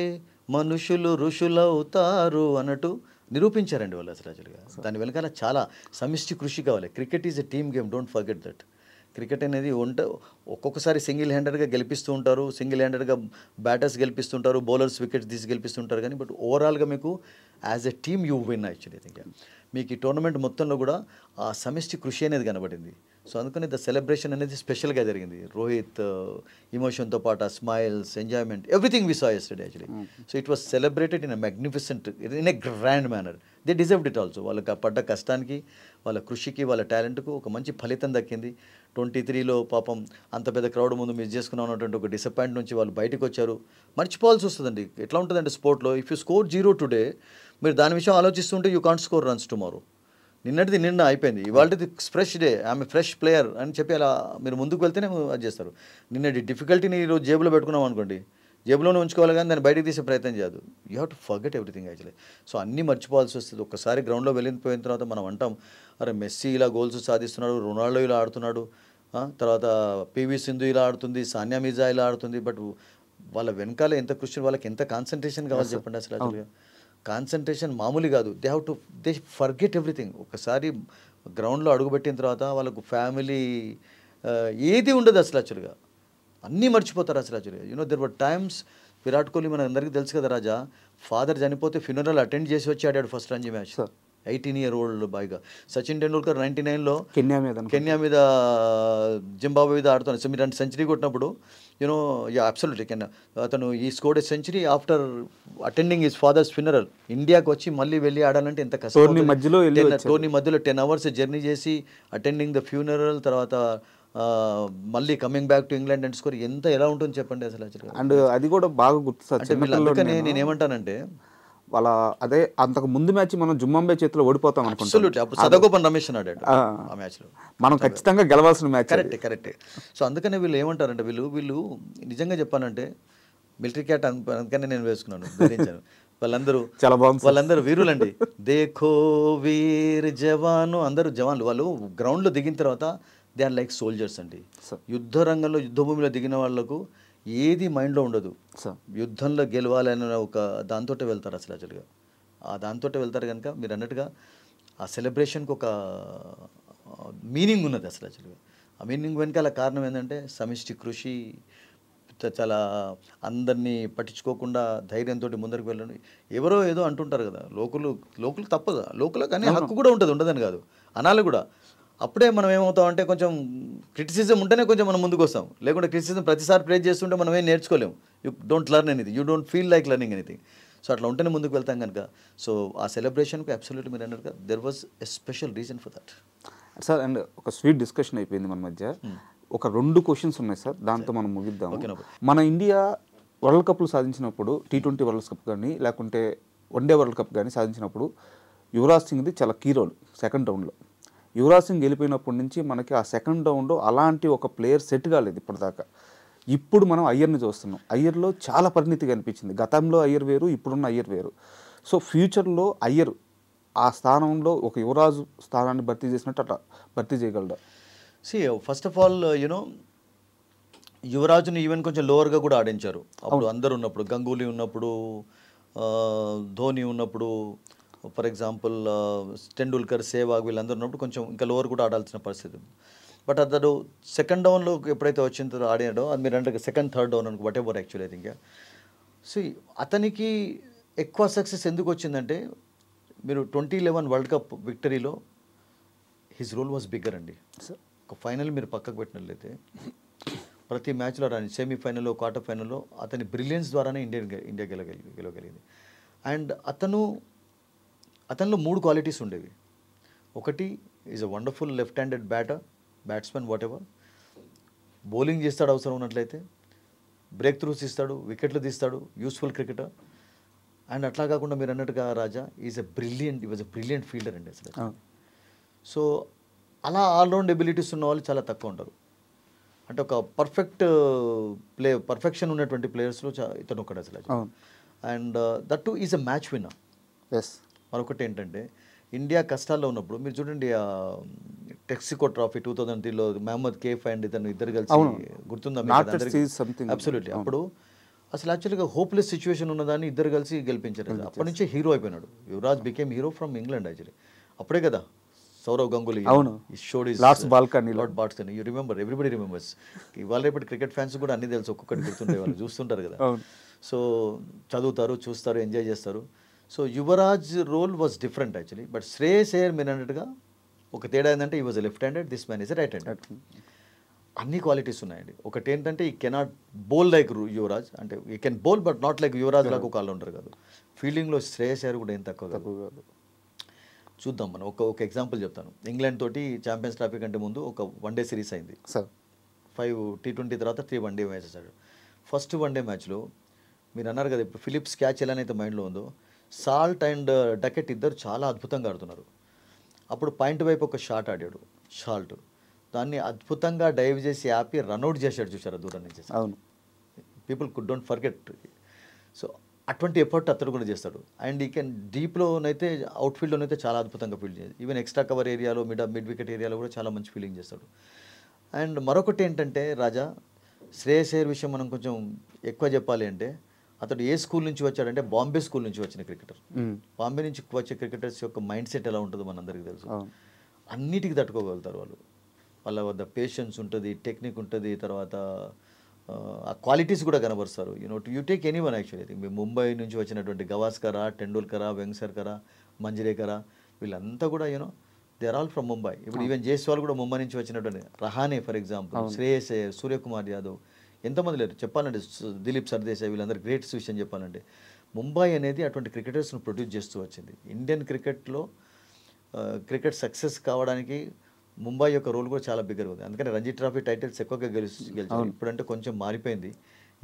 మనుషులు ఋషులవుతారు అన్నట్టు నిరూపించారండి వాళ్ళు అసలు. యాక్చువల్గా దాని వెనకాల చాలా సమిష్టి కృషి కావాలి. Cricket is a team game, don't forget that. Cricket అనేది ఒక్కొక్కసారి సింగిల్ హ్యాండెడ్గా గెలిపిస్తూ ఉంటారు, సింగిల్ హ్యాండెడ్గా బ్యాటర్స్ గెలిపిస్తుంటారు, బౌలర్స్ వికెట్స్ తీసి గెలిపిస్తుంటారు, కానీ బట్ ఓవరాల్గా మీకు as a team you win actually. Think మీకు ఈ టోర్నమెంట్ మొత్తంలో కూడా ఆ సమిష్టి కృషి అనేది కనబడింది. సో అందుకని ద సెలబ్రేషన్ అనేది స్పెషల్గా జరిగింది. రోహిత్ ఇమోషన్తో పాటు ఆ smiles, enjoyment, everything we saw yesterday actually. So it was celebrated in a magnificent, in a grand manner. They deserved it also. వాళ్ళకి పడ్డ కష్టానికి, వాళ్ళ కృషికి, వాళ్ళ టాలెంట్కు ఒక మంచి ఫలితం దక్కింది. 23లో పాపం అంత పెద్ద క్రౌడ్ ముందు మిస్ చేసుకున్నాం అన్నటువంటి ఒక డిసప్పాయింట్ నుంచి వాళ్ళు బయటకు వచ్చారు. మర్చిపోవాల్సి వస్తుందండి. ఎట్లా ఉంటుందంటే స్పోర్ట్లో, ఇఫ్ యూ స్కోర్ 0 టుడే, మీరు దాని విషయం ఆలోచిస్తుంటే you can't score runs tomorrow. నిన్నటిది నిన్న అయిపోయింది, ఇవాళది ఫ్రెష్ డే, ఆమె ఫ్రెష్ ప్లేయర్ అని చెప్పి అలా మీరు ముందుకు వెళ్తేనే అది చేస్తారు. నిన్నటి డిఫికల్టీని ఈరోజు జేబులో పెట్టుకున్నాం అనుకోండి, జేబులోనే ఉంచుకోవాలి, కానీ దాన్ని బయటకు తీసే ప్రయత్నం చేయదు. You have to forget everything actually. So అన్నీ మర్చిపోవాల్సి వస్తుంది. ఒక్కసారి గ్రౌండ్లో వెళ్ళిపోయిన తర్వాత మనం అంటాం, అరే మెస్సీ ఇలా గోల్స్ సాధిస్తున్నాడు, రొనాల్డో ఇలా ఆడుతున్నాడు, తర్వాత పివి సింధు ఇలా ఆడుతుంది, సానియా మిర్జా ఇలా ఆడుతుంది, బట్ వాళ్ళ వెనకాల ఎంత కృషి, వాళ్ళకి ఎంత కాన్సన్ట్రేషన్ కావాలి చెప్పండి అసలు. యాక్చువల్గా కాన్సన్ట్రేషన్ మామూలు కాదు. They forget everything. ఒకసారి గ్రౌండ్లో అడుగుపెట్టిన తర్వాత వాళ్ళకు ఫ్యామిలీ ఏది ఉండదు అసలు. యాక్చువల్గా అన్నీ మర్చిపోతారు అసలు. యాక్చువల్గా you know there were times, Virat Kohli మన అందరికీ తెలుసు కదా రాజా, ఫాదర్ చనిపోతే ఫ్యూనరల్ అటెండ్ చేసి వచ్చి ఆడాడు ఫస్ట్ రంజీ మ్యాచ్. 18-year-old బాయ్గా. సచిన్ టెండూల్కర్ 99లో కెన్యా మీద అనుకుంటా. కెన్యా మీద జింబాబ్వే మీద ఆడుతున్నాడు. సో మీరు అంటే సెంచరీ కొట్టినప్పుడు యూనో అబ్సల్యూట్లీ కెన్యా అతను ఈ scored century after attending his father's funeral. ఇండియాకి వచ్చి మళ్ళీ వెళ్ళి ఆడాలంటే ఎంత కష్టం. టోర్నీ మధ్యలో టోర్నీ మధ్యలో 10 hours జర్నీ చేసి అటెండింగ్ ద ఫ్యూనరల్, తర్వాత మళ్ళీ coming back to England and score ఎంత ఎలా ఉంటుంది చెప్పండి అసలు. అండ్ అది కూడా బాగా గుర్తు సార్. అందుకనే నేను ఏమంటానంటే వాళ్ళ అదే అంతకు ముందు మ్యాచ్ మనం జింబాబ్వే చేతిలో ఓడిపోతాం అనుకుంటాం. అబ్సల్యూట్లీ. అప్పుడు సదగోపన్ రమేష్ ఆడాడు ఆ మ్యాచ్లో. మనం ఖచ్చితంగా గెలవాల్సిన మ్యాచ్. కరెక్టే. సో అందుకనే వీళ్ళు ఏమంటారంటే వీళ్ళు నిజంగా చెప్పాలంటే మిలిటరీ క్యాట్ అందుకనే నేను వేసుకున్నాను, ధరించాను. వాళ్ళందరూ చాలా బాగుంది. వాళ్ళందరూ వీరులండి. దేఖో వీర్ జవాను, అందరూ జవాన్లు. వాళ్ళు గ్రౌండ్లో దిగిన తర్వాత దే ఆర్ లైక్ సోల్జర్స్ అండి. యుద్ధ రంగంలో యుద్ధభూమిలో దిగిన వాళ్ళకు ఏది మైండ్లో ఉండదు. యుద్ధంలో గెలవాలనే ఒక దాంతో వెళ్తారు అసలు. యాక్చువల్గా ఆ దాంతో వెళ్తారు కనుక మీరు అన్నట్టుగా ఆ సెలబ్రేషన్కి ఒక మీనింగ్ ఉన్నది అసలు. యాక్చువల్గా ఆ మీనింగ్ వెనకాల కారణం ఏంటంటే సమిష్టి కృషి, చాలా అందరినీ పట్టించుకోకుండా ధైర్యంతో ముందరికి వెళ్ళండి. ఎవరో ఏదో అంటుంటారు కదా, లోకులు తప్పదు, లోకులకు కానీ హక్కు కూడా ఉంటుంది, ఉండదని కాదు, అనాలి కూడా. అప్పుడే మనం ఏమవుతాం అంటే కొంచెం క్రిటిసిజం ఉంటేనే కొంచెం మనం ముందుకు వస్తాం. లేకుంటే క్రిటిసిజం ప్రతిసారి ప్రేజ్ చేస్తుంటే మనం ఏం నేర్చుకోలేము. You don't learn anything, you don't feel like learning anything. So అట్లా ఉంటేనే ముందుకు వెళ్తాం కనుక. సో ఆ సెలబ్రేషన్కి అబ్సల్యూట్లీ మీరు అన్నట్టుగా there was a special reason for that sir. And ఒక స్వీట్ డిస్కషన్ అయిపోయింది మన మధ్య. ఒక 2 క్వశ్చన్స్ ఉన్నాయి సార్, దాంతో మనం ముగిద్దాం. మన ఇండియా వరల్డ్ కప్లు సాధించినప్పుడు, T20 వరల్డ్ కప్ కానీ లేకుంటే వన్డే వరల్డ్ కప్ కానీ సాధించినప్పుడు యువరాజ్ సింగ్ది చాలా కీ రోల్. సెకండ్ రౌండ్లో యువరాజ్ సింగ్ వెళ్ళిపోయినప్పటి నుంచి మనకి ఆ సెకండ్ రౌండ్లో అలాంటి ఒక ప్లేయర్ సెట్ కాలేదు ఇప్పటిదాకా. ఇప్పుడు మనం అయ్యర్ని చూస్తున్నాం. అయ్యర్లో చాలా పరిణితి కనిపించింది. గతంలో అయ్యర్ వేరు, ఇప్పుడున్న అయ్యర్ వేరు. సో ఫ్యూచర్లో అయ్యర్ ఆ స్థానంలో ఒక యువరాజు స్థానాన్ని భర్తీ చేసినట్టు అట్లా భర్తీ చేయగలరా? ఫస్ట్ ఆఫ్ ఆల్ యూనో యువరాజుని ఈవెన్ కొంచెం లోవర్గా కూడా ఆడించారు అప్పుడు అందరు ఉన్నప్పుడు. గంగూలీ ఉన్నప్పుడు, ధోని ఉన్నప్పుడు, ఫర్ ఎగ్జాంపుల్ టెండూల్కర్, సేవాగ్ వీళ్ళందరూ ఉన్నప్పుడు కొంచెం ఇంకా లోవర్ కూడా ఆడాల్సిన పరిస్థితి. బట్ అతడు సెకండ్ డౌన్లో ఎప్పుడైతే వచ్చిన తర్వాత ఆడాడో, అది మీరు అంటే సెకండ్ థర్డ్ డౌన్ అనుకో whatever actually I think. So అతనికి ఎక్కువ సక్సెస్ ఎందుకు వచ్చిందంటే మీరు 2011 వరల్డ్ కప్ విక్టరీలో హిజ్ రోల్ వాజ్ బిగ్గర్ అండి. ఒక ఫైనల్ మీరు పక్కకు పెట్టినట్లయితే ప్రతి మ్యాచ్లో రాని సెమీఫైనల్లో, క్వార్టర్ ఫైనల్లో అతని బ్రిలియన్స్ ద్వారానే ఇండియా గెలవగలిగింది. అండ్ అతనిలో 3 క్వాలిటీస్ ఉండేవి. ఒకటి is a wonderful left handed batsmen what ever. Bowling చేస్తాడు అవసరం ఉన్నట్లయితే, బ్రేక్ త్రూస్ ఇస్తాడు, వికెట్లు తీస్తాడు, యూస్ఫుల్ క్రికెటర్. అండ్ అట్లా కాకుండా మీరు అన్నట్టుగా రాజా ఈ వాజ్ ఎ బ్రిలియంట్ ఫీల్డర్ అండి అసలు. సో అలా ఆల్రౌండ్ ఎబిలిటీస్ ఉన్న వాళ్ళు చాలా తక్కువ ఉంటారు. అంటే ఒక పర్ఫెక్షన్ ఉన్నటువంటి ప్లేయర్స్లో ఇతను ఒకటి అసలు. And that to is a match winner. మరొకటి ఏంటంటే ఇండియా కష్టాల్లో ఉన్నప్పుడు మీరు చూడండి టెక్సికో ట్రాఫీ 2003లో మహమ్మద్ కేఫ్ అండ్ ఇతను ఇద్దరు కలిసి గుర్తుందా? అబ్సల్యూట్లీ. అప్పుడు అసలు యాక్చువల్గా హోప్లెస్ సిచ్యువేషన్ ఉన్నదాన్ని ఇద్దరు కలిసి గెలిపించారు. అప్పటి నుంచే హీరో అయిపోయినాడు. Yuvraj became hero from England actually. అప్పుడే కదా Sourav Ganguly you remember, everybody remembers. ఇవాళ రేపటి క్రికెట్ ఫ్యాన్స్ కూడా అన్ని తెలుసు, ఒక్కొక్కటి గుర్తుండే వాళ్ళు చూస్తుంటారు కదా. సో చదువుతారు, చూస్తారు, ఎంజాయ్ చేస్తారు. So Yuvraj role was different actually. But Shreyas Iyer మీరు అన్నట్టుగా ఒక తేడా ఏంటంటే he was left handed, this man is right handed. అన్ని క్వాలిటీస్ ఉన్నాయండి. ఒకటి ఏంటంటే ఈ కెనాట్ బౌల్ లైక్ యువరాజ్, అంటే ఈ can bowl but not like Yuvraj లాగా ఒక ఆల్రౌండర్ కాదు. ఫీల్డింగ్లో శ్రేయస్ అయ్యర్ కూడా ఏం తక్కువ కాదు. చూద్దాం మనం ఒక ఎగ్జాంపుల్ చెప్తాను. ఇంగ్లాండ్ తోటి ఛాంపియన్స్ ట్రోఫీ కంటే ముందు ఒక వన్డే సిరీస్ అయింది. 5 T20 తర్వాత 3 వన్డే మ్యాచెస్ ఆడాడు. ఫస్ట్ వన్డే మ్యాచ్లో మీరు అన్నారు కదా ఇప్పుడు ఫిలిప్స్ క్యాచ్ ఎలానైతే మైండ్లో ఉందో, సాల్ట్ అండ్ డకెట్ ఇద్దరు చాలా అద్భుతంగా ఆడుతున్నారు. అప్పుడు పాయింట్ వైపు ఒక షాట్ ఆడాడు షాల్ట్, దాన్ని అద్భుతంగా డైవ్ చేసి ఆపి రన్అట్ చేశాడు. చూసారా దూరం నుంచి? అవును, people could don't forget. So అటువంటి ఎఫర్ట్ అతడు కూడా చేస్తాడు. అండ్ ఈ కెన్ డీప్లోనైతే అవుట్ఫీల్డ్లోనైతే చాలా అద్భుతంగా ఫీల్డ్ చేస్తాడు. ఈవెన్ ఎక్స్ట్రా కవర్ ఏరియాలో మిడ్ వికెట్ ఏరియాలో కూడా చాలా మంచి ఫీల్డింగ్ చేస్తాడు. అండ్ మరొకటి ఏంటంటే రాజా, శ్రేయస్ అయ్యర్ విషయం మనం కొంచెం ఎక్కువ చెప్పాలి అంటే, అతడు ఏ స్కూల్ నుంచి వచ్చాడంటే బాంబే స్కూల్ నుంచి వచ్చిన క్రికెటర్. బాంబే నుంచి వచ్చే క్రికెటర్స్ యొక్క మైండ్ సెట్ ఎలా ఉంటుందో మనందరికీ తెలుసు. అన్నిటికీ తట్టుకోగలుగుతారు వాళ్ళు. వాళ్ళ వద్ద పేషెన్స్ ఉంటుంది, టెక్నిక్ ఉంటుంది, తర్వాత ఆ క్వాలిటీస్ కూడా కనబరుస్తారు. You take any one actually. మీ ముంబై నుంచి వచ్చినటువంటి గవాస్కరా, టెండూల్కరా, వెంగసర్కరా, మంజ్రేకరా, వీళ్ళంతా కూడా you know they are all from Mumbai. ఇప్పుడు ఈవెన్ జైస్వాల్ కూడా ముంబై నుంచి వచ్చినటువంటి రహానే ఫర్ ఎగ్జాంపుల్, శ్రేయస్ అయ్యర్, సూర్యకుమార్ యాదవ్, ఎంతమంది లేరు చెప్పాలంటే, దిలీప్ సర్దేశాయ్, వీళ్ళందరూ గ్రేట్స్ విషయం చెప్పాలంటే. ముంబై అనేది అటువంటి క్రికెటర్స్ను ప్రొడ్యూస్ చేస్తూ వచ్చింది. ఇండియన్ క్రికెట్లో క్రికెట్ సక్సెస్ కావడానికి ముంబై యొక్క రోల్ కూడా చాలా బిగ్గరగా ఉంది. అందుకని రంజీ ట్రోఫీ టైటిల్స్ ఎక్కువగా గెలిచారు. ఇప్పుడంటే కొంచెం మారిపోయింది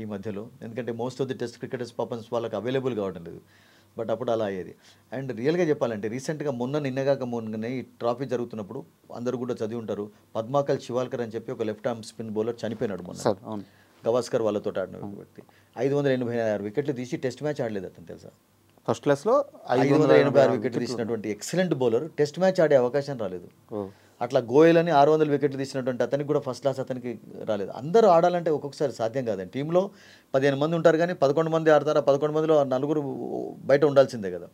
ఈ మధ్యలో, ఎందుకంటే most of the test cricketers పాపన్స్ వాళ్ళకి అవైలబుల్ కావడం లేదు. బట్ అప్పుడు అలా అయ్యేది. అండ్ రియల్గా చెప్పాలంటే రీసెంట్గా నిన్నగాక మొన్ననే ఈ ట్రాఫీ జరుగుతున్నప్పుడు అందరూ కూడా చదివి ఉంటారు, పద్మాకల్ శివాల్కర్ అని చెప్పి ఒక లెఫ్ట్ ఆర్మ్ స్పిన్ బౌలర్ చనిపోయినాడు మొన్న. గవాస్కర్ వాళ్ళతో ఆడిన వ్యక్తి 586 వికెట్లు తీసి టెస్ట్ మ్యాచ్ ఆడలేదు అతను, తెలుసా? ఫస్ట్ క్లాస్లో 586 వికెట్లు తీసినటువంటి ఎక్సలెంట్ బౌలర్ టెస్ట్ మ్యాచ్ ఆడే అవకాశం రాలేదు. అట్లా గోయల్ అని 600 వికెట్లు తీసినటువంటి అతనికి కూడా ఫస్ట్ క్లాస్ అతనికి రాలేదు. అందరూ ఆడాలంటే ఒక్కొక్కసారి సాధ్యం కాదండి. టీంలో 15 మంది ఉంటారు కానీ 11 మంది ఆడతారా, 11 మందిలో 4 బయట ఉండాల్సిందే కదా.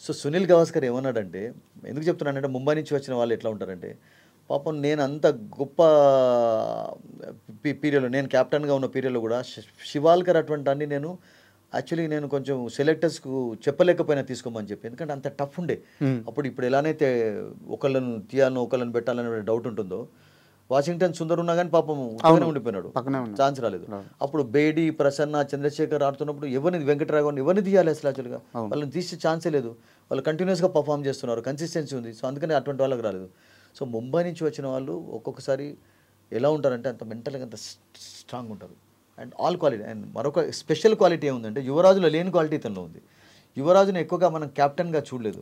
సో సునీల్ గవాస్కర్ ఏమన్నాడంటే, ఎందుకు చెప్తున్నానంటే ముంబై నుంచి వచ్చిన వాళ్ళు ఎట్లా ఉంటారంటే, పాపం నేను అంత గొప్ప పీరియడ్లో, నేను క్యాప్టెన్గా ఉన్న పీరియడ్లో కూడా శివాల్కర్ అటువంటి అన్ని నేను కొంచెం సెలెక్టర్స్కు చెప్పలేకపోయినా తీసుకోమని చెప్పి, ఎందుకంటే అంత టఫ్ ఉండే అప్పుడు. ఇప్పుడు ఎలానైతే ఒకళ్ళను తీయాలనో ఒకళ్ళని పెట్టాలనే డౌట్ ఉంటుందో, వాషింగ్టన్ సుందర్ ఉన్నా కానీ పాపం ఉండిపోయినాడు, ఛాన్స్ రాలేదు. అప్పుడు బేడి, ప్రసన్న, చంద్రశేఖర్ ఆడుతున్నప్పుడు వెంకటరాఘవన్ ఎవరిని తీయాలి అసలు? యాక్చువల్గా వాళ్ళని తీసే ఛాన్సే లేదు. వాళ్ళు కంటిన్యూస్గా పర్ఫామ్ చేస్తున్నారు, కన్సిస్టెన్సీ ఉంది. సో అందుకని అటువంటి వాళ్ళకి రాలేదు. సో ముంబై నుంచి వచ్చిన వాళ్ళు ఒక్కొక్కసారి ఎలా ఉంటారంటే అంత మెంటల్గా అంత స్ట్రాంగ్ ఉంటారు. And all quality. అండ్ మరొక స్పెషల్ క్వాలిటీ ఏముందంటే, యువరాజులో లేని క్వాలిటీ ఇతనిలో ఉంది. యువరాజుని ఎక్కువగా మనం క్యాప్టెన్గా చూడలేదు,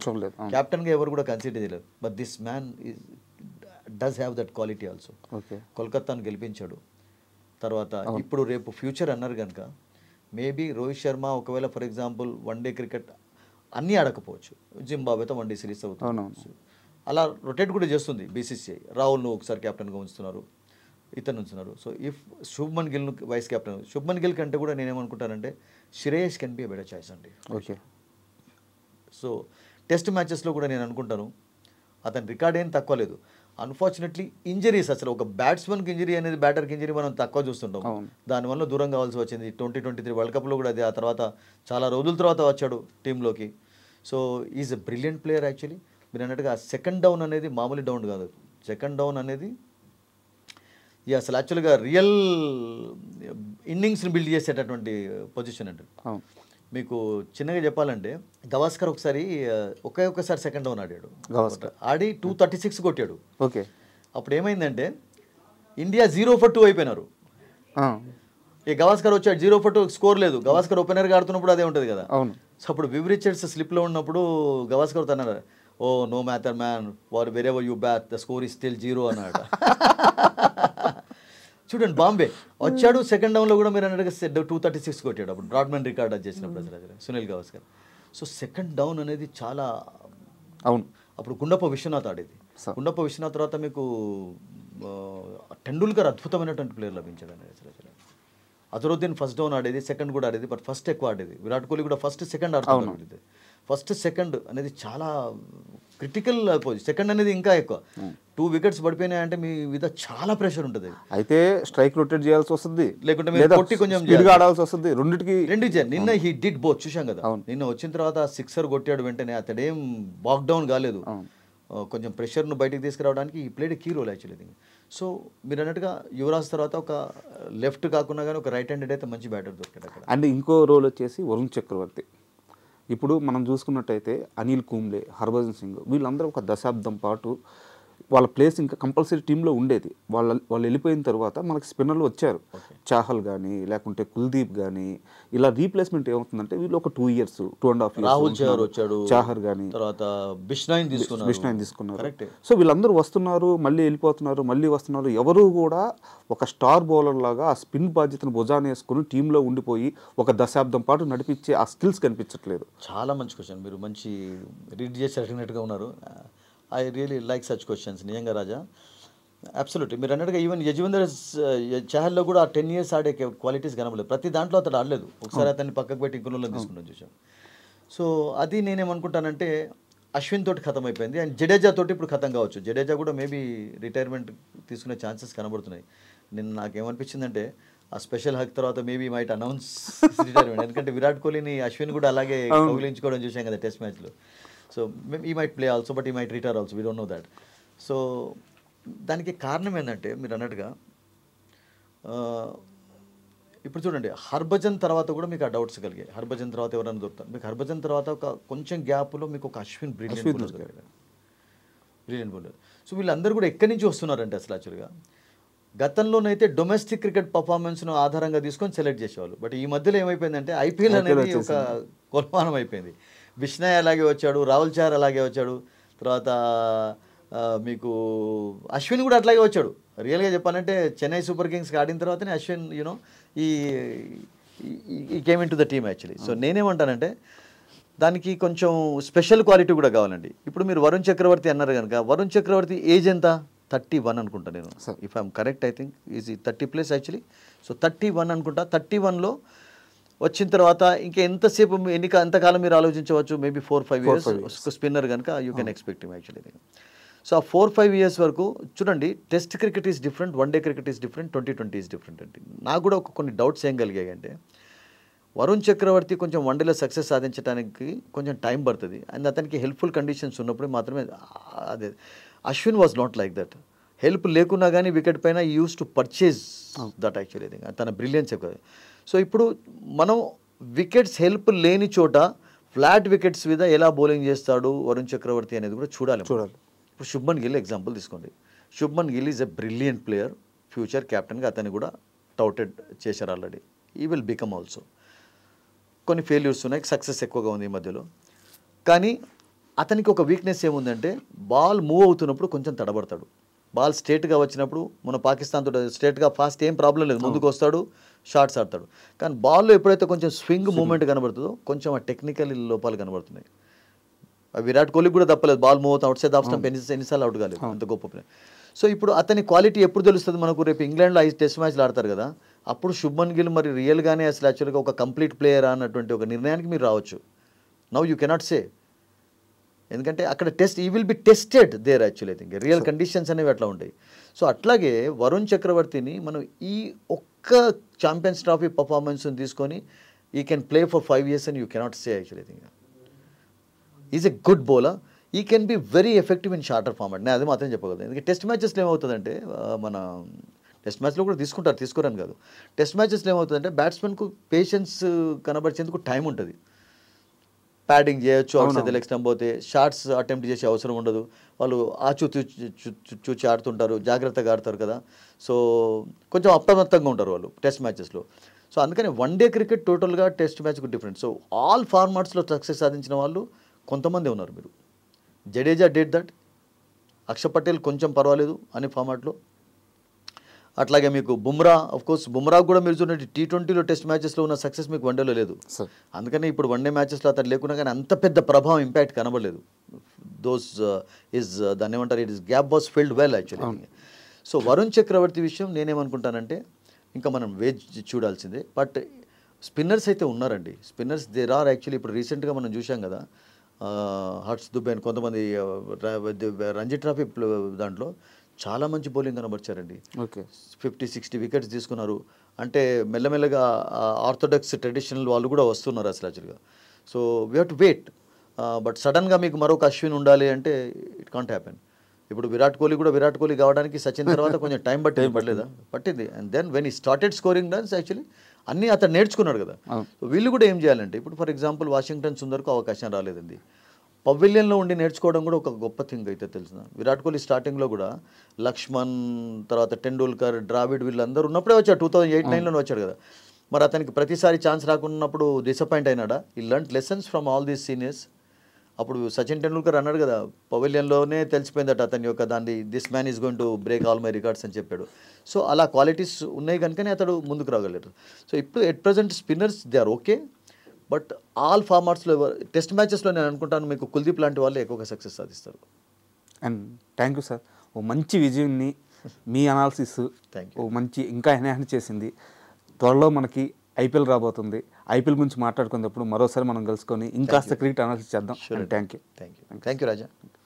క్యాప్టెన్గా ఎవరు కూడా కన్సిడర్ చేయలేదు. But this man does have that quality also. కోల్కతాను గెలిపించాడు. తర్వాత ఇప్పుడు రేపు ఫ్యూచర్ అన్నారు కనుక మేబీ రోహిత్ శర్మ ఒకవేళ ఫర్ ఎగ్జాంపుల్ వన్డే క్రికెట్ అన్నీ ఆడకపోవచ్చు, జింబాబ్వేతో వన్డే సిరీస్ అవుతుంది, అలా రొటేట్ కూడా చేస్తుంది బీసీసీఐ. రాహుల్ను ఒకసారి క్యాప్టెన్గా ఉంచుతున్నారు, ఇతను ఉంచుతున్నారు. సో ఇఫ్ శుభ్మన్ గిల్ను వైస్ కెప్టెన్, శుభ్మన్ గిల్ కంటే కూడా నేనేమనుకుంటానంటే Shreyas can be a better choice అండి. ఓకే. సో టెస్ట్ మ్యాచెస్లో కూడా నేను అనుకుంటాను అతని రికార్డ్ ఏం తక్కువ లేదు. అన్ఫార్చునేట్లీ ఇంజరీస్, అసలు ఒక బ్యాట్స్మెన్కి ఇంజరీ అనేది, బ్యాటర్కి ఇంజరీ మనం తక్కువ చూస్తుంటాం, దానివల్ల దూరం కావాల్సి వచ్చింది. 2023 వరల్డ్ కప్లో కూడా అది, ఆ తర్వాత చాలా రోజుల తర్వాత వచ్చాడు టీంలోకి. So is a brilliant player actually. మీరు అన్నట్టుగా సెకండ్ డౌన్ అనేది మామూలు డౌన్ కాదు. సెకండ్ డౌన్ అనేది అసలు యాక్చువల్గా రియల్ ఇన్నింగ్స్ని బిల్డ్ చేసేటటువంటి పొజిషన్ అండి. మీకు చిన్నగా చెప్పాలంటే గవాస్కర్ ఒకసారి ఒక్కసారి సెకండ్ డౌన్ ఆడాడు, ఆడి 236 కొట్టాడు. ఓకే. అప్పుడు ఏమైందంటే ఇండియా 0 for 2 అయిపోయినారు. ఈ గవాస్కర్ వచ్చాడు 0 for 2, స్కోర్ లేదు. గవాస్కర్ ఓపెనర్గా ఆడుతున్నప్పుడు అదే ఉంటుంది కదా. సో అప్పుడు వివ్ రిచర్డ్స్ స్లిప్లో ఉన్నప్పుడు గవాస్కర్ అన్నాడు, oh no matter man, wherever you bat the score is still 0 అన్నాడు. చూడండి, బాంబే వచ్చాడు సెకండ్ డౌన్లో కూడా మీరు అన్నట్టుగా 236 కొట్టాడు. అప్పుడు బ్రాడ్మెన్ రికార్డ్ అది చేసినప్పుడు Sunil Gavaskar. So second down అనేది చాలా అవును. అప్పుడు గుండప్ప విశ్వనాథ్ ఆడేది. గుండప్ప విశ్వనాథ్ తర్వాత మీకు టెండూల్కర్ అద్భుతమైనటువంటి ప్లేయర్ లభించాడు అనేది. అజరుద్దీన్ ఫస్ట్ డౌన్ ఆడేది, సెకండ్ కూడా ఆడేది, బట్ ఫస్ట్ ఎక్కువ ఆడేది. విరాట్ కోహ్లీ కూడా ఫస్ట్ సెకండ్ ఆడుతుంది. ఫస్ట్ సెకండ్ అనేది చాలా క్రిటికల్ పొజిషన్. సెకండ్ అనేది ఇంకా ఎక్కువ. 2 వికెట్స్ పడిపోయినాయంటే మీ మీద చాలా ప్రెషర్ ఉంటుంది. అయితే స్ట్రైక్ రొటేట్ చేయాల్సి వస్తుంది, లేకుంటే మీరు కొట్టి కొంచెం ఆడాల్సి వస్తుంది. రెండు నిన్న హీ డిడ్ బోత్ చూసాం కదా. నిన్న వచ్చిన తర్వాత 6 కొట్టాడు, వెంటనే అతడేం బాక్ డౌన్ కాలేదు. కొంచెం ప్రెషర్ను బయటికి తీసుకురావడానికి he played key role actually. So మీరు అన్నట్టుగా యువరాజ్ తర్వాత ఒక లెఫ్ట్ కాకుండా కానీ ఒక రైట్ హ్యాండెడ్ అయితే మంచి బ్యాటర్ దొరికాడు అక్కడ. అండ్ ఇంకో రోల్ వచ్చేసి వరుణ్ చక్రవర్తి. ఇప్పుడు మనం చూసుకున్నట్టయితే అనిల్ కుంబ్లే, హర్భజన్ సింగ్ వీళ్ళందరూ ఒక దశాబ్దం పాటు వాళ్ళ ప్లేస్ ఇంకా కంపల్సరీ టీంలో ఉండేది. వాళ్ళు వెళ్ళిపోయిన తర్వాత మనకి స్పిన్నర్లు వచ్చారు, చాహల్ కానీ లేకుంటే కుల్దీప్ కానీ. ఇలా రీప్లేస్మెంట్ ఏమవుతుందంటే వీళ్ళు ఒక 2 years 2.5 years రాహుల్ చహర్ వచ్చాడు, చాహర్ కానీ తర్వాత బిష్నాయిన్ తీసుకున్నారు. సో వీళ్ళందరూ వస్తున్నారు, మళ్ళీ వెళ్ళిపోతున్నారు, మళ్ళీ వస్తున్నారు. ఎవరు కూడా ఒక స్టార్ బౌలర్ లాగా ఆ స్పిన్ బాధ్యతను భుజాన వేసుకుని టీంలో ఉండిపోయి ఒక దశాబ్దం పాటు నడిపించే ఆ స్కిల్స్ కనిపించట్లేదు. చాలా మంచి క్వశ్చన్, మీరు మంచి రీడ్ చేసి అడిగినట్టుగా ఉన్నారు. I really like such questions నిజంగా రాజా. అబ్సల్యూట్లీ మీరు అన్నట్టుగా ఈవెన్ యజ్వేంద్ర చహల్లో కూడా 10 years ఆడే క్వాలిటీస్ కనబడలేదు. ప్రతి దాంట్లో అతడు ఆడలేదు. ఒకసారి అతన్ని పక్కకు పెట్టి ఇంకొన్ని తీసుకుంటాం చూసాం. సో అది నేనేమనుకుంటానంటే అశ్విన్ తోటి ఖతం అయిపోయింది. అండ్ జడేజా తోటి ఇప్పుడు ఖతం కావచ్చు. జడేజా కూడా మేబీ రిటైర్మెంట్ తీసుకునే ఛాన్సెస్ కనబడుతున్నాయి. నేను నాకేమనిపించిందంటే ఆ స్పెషల్ హక్ తర్వాత మేబీ మైట్ అనౌన్స్ రిటైర్మెంట్. ఎందుకంటే విరాట్ కోహ్లీని అశ్విన్ కూడా అలాగే కౌగిలించుకోవడం చూసాం కదా టెస్ట్ మ్యాచ్లో. So he might play also but he might retire also we don't know that. So దానికి కారణం ఏంటంటే మీరు అన్నట్టుగా ఇప్పుడు చూడండి, హర్భజన్ తర్వాత కూడా మీకు ఆ డౌట్స్ కలిగాయి. హర్భజన్ తర్వాత ఎవరైనా దొరుకుతారు మీకు. హర్భజన్ తర్వాత ఒక కొంచెం గ్యాప్లో మీకు ఒక అశ్విన్ బ్రిలియంట్ బౌలర్. సో వీళ్ళందరూ కూడా ఎక్కడి నుంచి వస్తున్నారంటే అసలు యాక్చువల్గా గతంలోనైతే డొమెస్టిక్ క్రికెట్ పర్ఫార్మెన్స్ను ఆధారంగా తీసుకొని సెలెక్ట్ చేసేవాళ్ళు. బట్ ఈ మధ్యలో ఏమైపోయిందంటే ఐపీఎల్ అనేది ఒక కొలమానం అయిపోయింది. బిష్నాయ్ అలాగే వచ్చాడు, రాహుల్ చహర్ అలాగే వచ్చాడు, తర్వాత మీకు అశ్విన్ కూడా అట్లాగే వచ్చాడు. రియల్గా చెప్పాలంటే చెన్నై సూపర్ కింగ్స్కి ఆడిన తర్వాతనే అశ్విన్ యూనో ఈ came in to the team actually. So నేనేమంటానంటే దానికి కొంచెం స్పెషల్ క్వాలిటీ కూడా కావాలండి. ఇప్పుడు మీరు వరుణ్ చక్రవర్తి అన్నారు కనుక, వరుణ్ చక్రవర్తి ఏజ్ ఎంత? 31 అనుకుంటా నేను, if I'm correct. I think is 30+ actually. So 31 అనుకుంటా. 31లో వచ్చిన తర్వాత ఇంకా ఎంతసేపు ఎంతకాలం మీరు ఆలోచించవచ్చు? Maybe 4-5 years. స్పిన్నర్ కనుక you can expect him actually. So ఆ 4-5 years వరకు చూడండి, test cricket is different, one day cricket is different, T20 is different అండి. నాకు కూడా కొన్ని డౌట్స్ ఏం కలిగాయి అంటే, వరుణ్ చక్రవర్తి కొంచెం వన్డేలో సక్సెస్ సాధించడానికి కొంచెం టైం పడుతుంది, అండ్ అతనికి హెల్ప్ఫుల్ కండిషన్స్ ఉన్నప్పుడు మాత్రమే. అదే Ashwin was not like that. Help లేకున్నా కానీ వికెట్ పైన use to purchase that actually, తన బ్రిలియన్స్ ఎక్కువ. సో ఇప్పుడు మనం వికెట్స్ హెల్ప్ లేని చోట ఫ్లాట్ వికెట్స్ మీద ఎలా బౌలింగ్ చేస్తాడు వరుణ్ చక్రవర్తి అనేది కూడా చూడాలి. ఇప్పుడు శుభ్మన్ గిల్ ఎగ్జాంపుల్ తీసుకోండి. Shubman Gill is a brilliant player, future క్యాప్టెన్గా అతన్ని కూడా టౌటెడ్ చేశారు already. He will become also. కొన్ని ఫెయిల్యూర్స్ ఉన్నాయి, సక్సెస్ ఎక్కువగా ఉంది ఈ మధ్యలో. కానీ అతనికి ఒక వీక్నెస్ ఏముందంటే, బాల్ మూవ్ అవుతున్నప్పుడు కొంచెం తడబడతాడు. బాల్ స్ట్రేట్గా వచ్చినప్పుడు మన పాకిస్తాన్తో స్ట్రేట్గా ఫాస్ట్ ఏం ప్రాబ్లం లేదు, ముందుకు వస్తాడు, షాట్స్ ఆడతాడు. కానీ బాల్లో ఎప్పుడైతే కొంచెం స్వింగ్ మూమెంట్ కనబడుతుందో కొంచెం ఆ టెక్నికల్ లోపాలు కనబడుతున్నాయి. విరాట్ కోహ్లీ కూడా తప్పలేదు, బాల్ మూవ్ అవుతాం, అవుట్ సైడ్ ఆఫ్ స్టంప్ ఎన్నిసార్లు అవుట్ కాలేదు, అంత గొప్ప ప్లేయర్. సో ఇప్పుడు అతని క్వాలిటీ ఎప్పుడు తెలుస్తుంది మనకు? రేపు ఇంగ్లాండ్లో 5 టెస్ట్ మ్యాచ్లు ఆడతారు కదా, అప్పుడు శుభ్మన్ గిల్ మరి రియల్గానే అసలు యాక్చువల్గా ఒక కంప్లీట్ ప్లేయర్ అన్నటువంటి ఒక నిర్ణయానికి మీరు రావచ్చు. నౌ యూ కెనాట్ సే, ఎందుకంటే అక్కడ he will be tested there actually. I think real conditions అనేవి అట్లా ఉంటాయి. సో అట్లాగే వరుణ్ చక్రవర్తిని మనం ఈ ఒక్క ఛాంపియన్స్ ట్రోఫీ పర్ఫార్మెన్స్ని తీసుకొని he can play for 5 years అని you cannot say actually. I think is a good bowler, he can be very effective in shorter format. నేను అది మాత్రం చెప్పగలను. ఎందుకంటే టెస్ట్ మ్యాచెస్లో ఏమవుతుందంటే, మన టెస్ట్ మ్యాచ్లో కూడా తీసుకోరని కాదు, టెస్ట్ మ్యాచెస్లో ఏమవుతుందంటే బ్యాట్స్మెన్కు పేషెన్స్ కనబరిచేందుకు టైం ఉంటుంది. ప్యాడింగ్ చేయొచ్చు, అవుట్ సైడ్ లెగ్ స్టంప్ పోతే షాట్స్ అటెంప్ట్ చేసే అవసరం ఉండదు. వాళ్ళు చూచి ఆడుతుంటారు, జాగ్రత్తగా ఆడతారు కదా. సో కొంచెం అప్రమత్తంగా ఉంటారు వాళ్ళు టెస్ట్ మ్యాచెస్లో. సో అందుకని వన్డే క్రికెట్ టోటల్గా టెస్ట్ మ్యాచ్కు డిఫరెంట్. సో ఆల్ ఫార్మాట్స్లో సక్సెస్ సాధించిన వాళ్ళు కొంతమంది ఉన్నారు. మీరు జడేజా డేట్ దట్, అక్షర్ పటేల్ కొంచెం పర్వాలేదు అనే ఫార్మాట్లో. అట్లాగే మీకు బుమ్రా, కోర్స్ బుమ్రా కూడా మీరు చూడండి T20లో టెస్ట్ మ్యాచెస్లో ఉన్న సక్సెస్ మీకు వన్డేలో లేదు. అందుకని ఇప్పుడు వన్డే మ్యాచెస్లో అతను లేకున్నా కానీ అంత పెద్ద ప్రభావం ఇంపాక్ట్ కనబడలేదు. దాన్ని ఏమంటారు, it is gap was filled well actually. So Varun Chakravarthy విషయం నేనేమనుకుంటానంటే ఇంకా మనం చూడాల్సిందే. బట్ స్పిన్నర్స్ అయితే ఉన్నారండి, స్పిన్నర్స్ దేర్ ఆర్ యాక్చువల్లీ. ఇప్పుడు రీసెంట్గా మనం చూసాం కదా, హర్ష్ దుబే అని కొంతమంది రంజీ ట్రోఫీ దాంట్లో చాలా మంచి బౌలింగ్ కనబర్చారండి. 50-60 వికెట్స్ తీసుకున్నారు. అంటే మెల్లమెల్లగా ఆర్థోడాక్స్ ట్రెడిషనల్ వాళ్ళు కూడా వస్తున్నారు అసలు యాక్చువల్గా. So we have to wait. But సడన్గా మీకు మరొక అశ్విన్ ఉండాలి అంటే ఇట్ కాంట్ హ్యాపెన్. ఇప్పుడు విరాట్ కోహ్లీ కావడానికి సచిన్ తర్వాత కొంచెం టైం పట్టింది. అండ్ దెన్ వెన్ ఈ స్టార్టెడ్ స్కోరింగ్ రన్స్ యాక్చువల్లీ అన్నీ అతను నేర్చుకున్నాడు కదా. సో వీళ్ళు కూడా ఏం చేయాలంటే, ఇప్పుడు ఫర్ ఎగ్జాంపుల్ వాషింగ్టన్ సుందర్కు అవకాశం రాలేదండి, పవిలియన్లో ఉండి నేర్చుకోవడం కూడా ఒక గొప్ప థింగ్ అయితే తెలిసిన. విరాట్ కోహ్లీ స్టార్టింగ్లో కూడా లక్ష్మణ్, తర్వాత టెండూల్కర్, ద్రావిడ్ వీళ్ళందరూ ఉన్నప్పుడే వచ్చాడు, 2008-9లోనే వచ్చాడు కదా. మరి అతనికి ప్రతిసారి ఛాన్స్ రాకున్నప్పుడు డిసప్పాయింట్ అయినాడా? He learn lessons from all these seniors. అప్పుడు సచిన్ టెండూల్కర్ అన్నాడు కదా, పవిలియన్లోనే తెలిసిపోయిందట అతని యొక్క this man is going to break all my records అని చెప్పాడు. సో అలా క్వాలిటీస్ ఉన్నాయి కనుకనే అతడు ముందుకు రాగలరు. సో ఇప్పుడు at present spinners they are okay, but all ఫార్మాట్స్లో టెస్ట్ మ్యాచెస్లో నేను అనుకుంటాను మీకు కుల్దీప్ లాంటి వాళ్ళే ఎక్కువగా సక్సెస్ సాధిస్తారు. అండ్ థ్యాంక్ యూ సార్, ఓ మంచి విజయాన్ని మీ అనాలిసిస్ ఓ మంచి ఇంకా ఎన్హాన్స్ చేసింది. త్వరలో మనకి ఐపీఎల్ రాబోతుంది. ఐపీఎల్ గురించి మాట్లాడుకునేటప్పుడు మరోసారి మనం కలుసుకొని ఇంకాస్త క్రికెట్ అనాలిసిస్ చేద్దాం. Thank you Raja.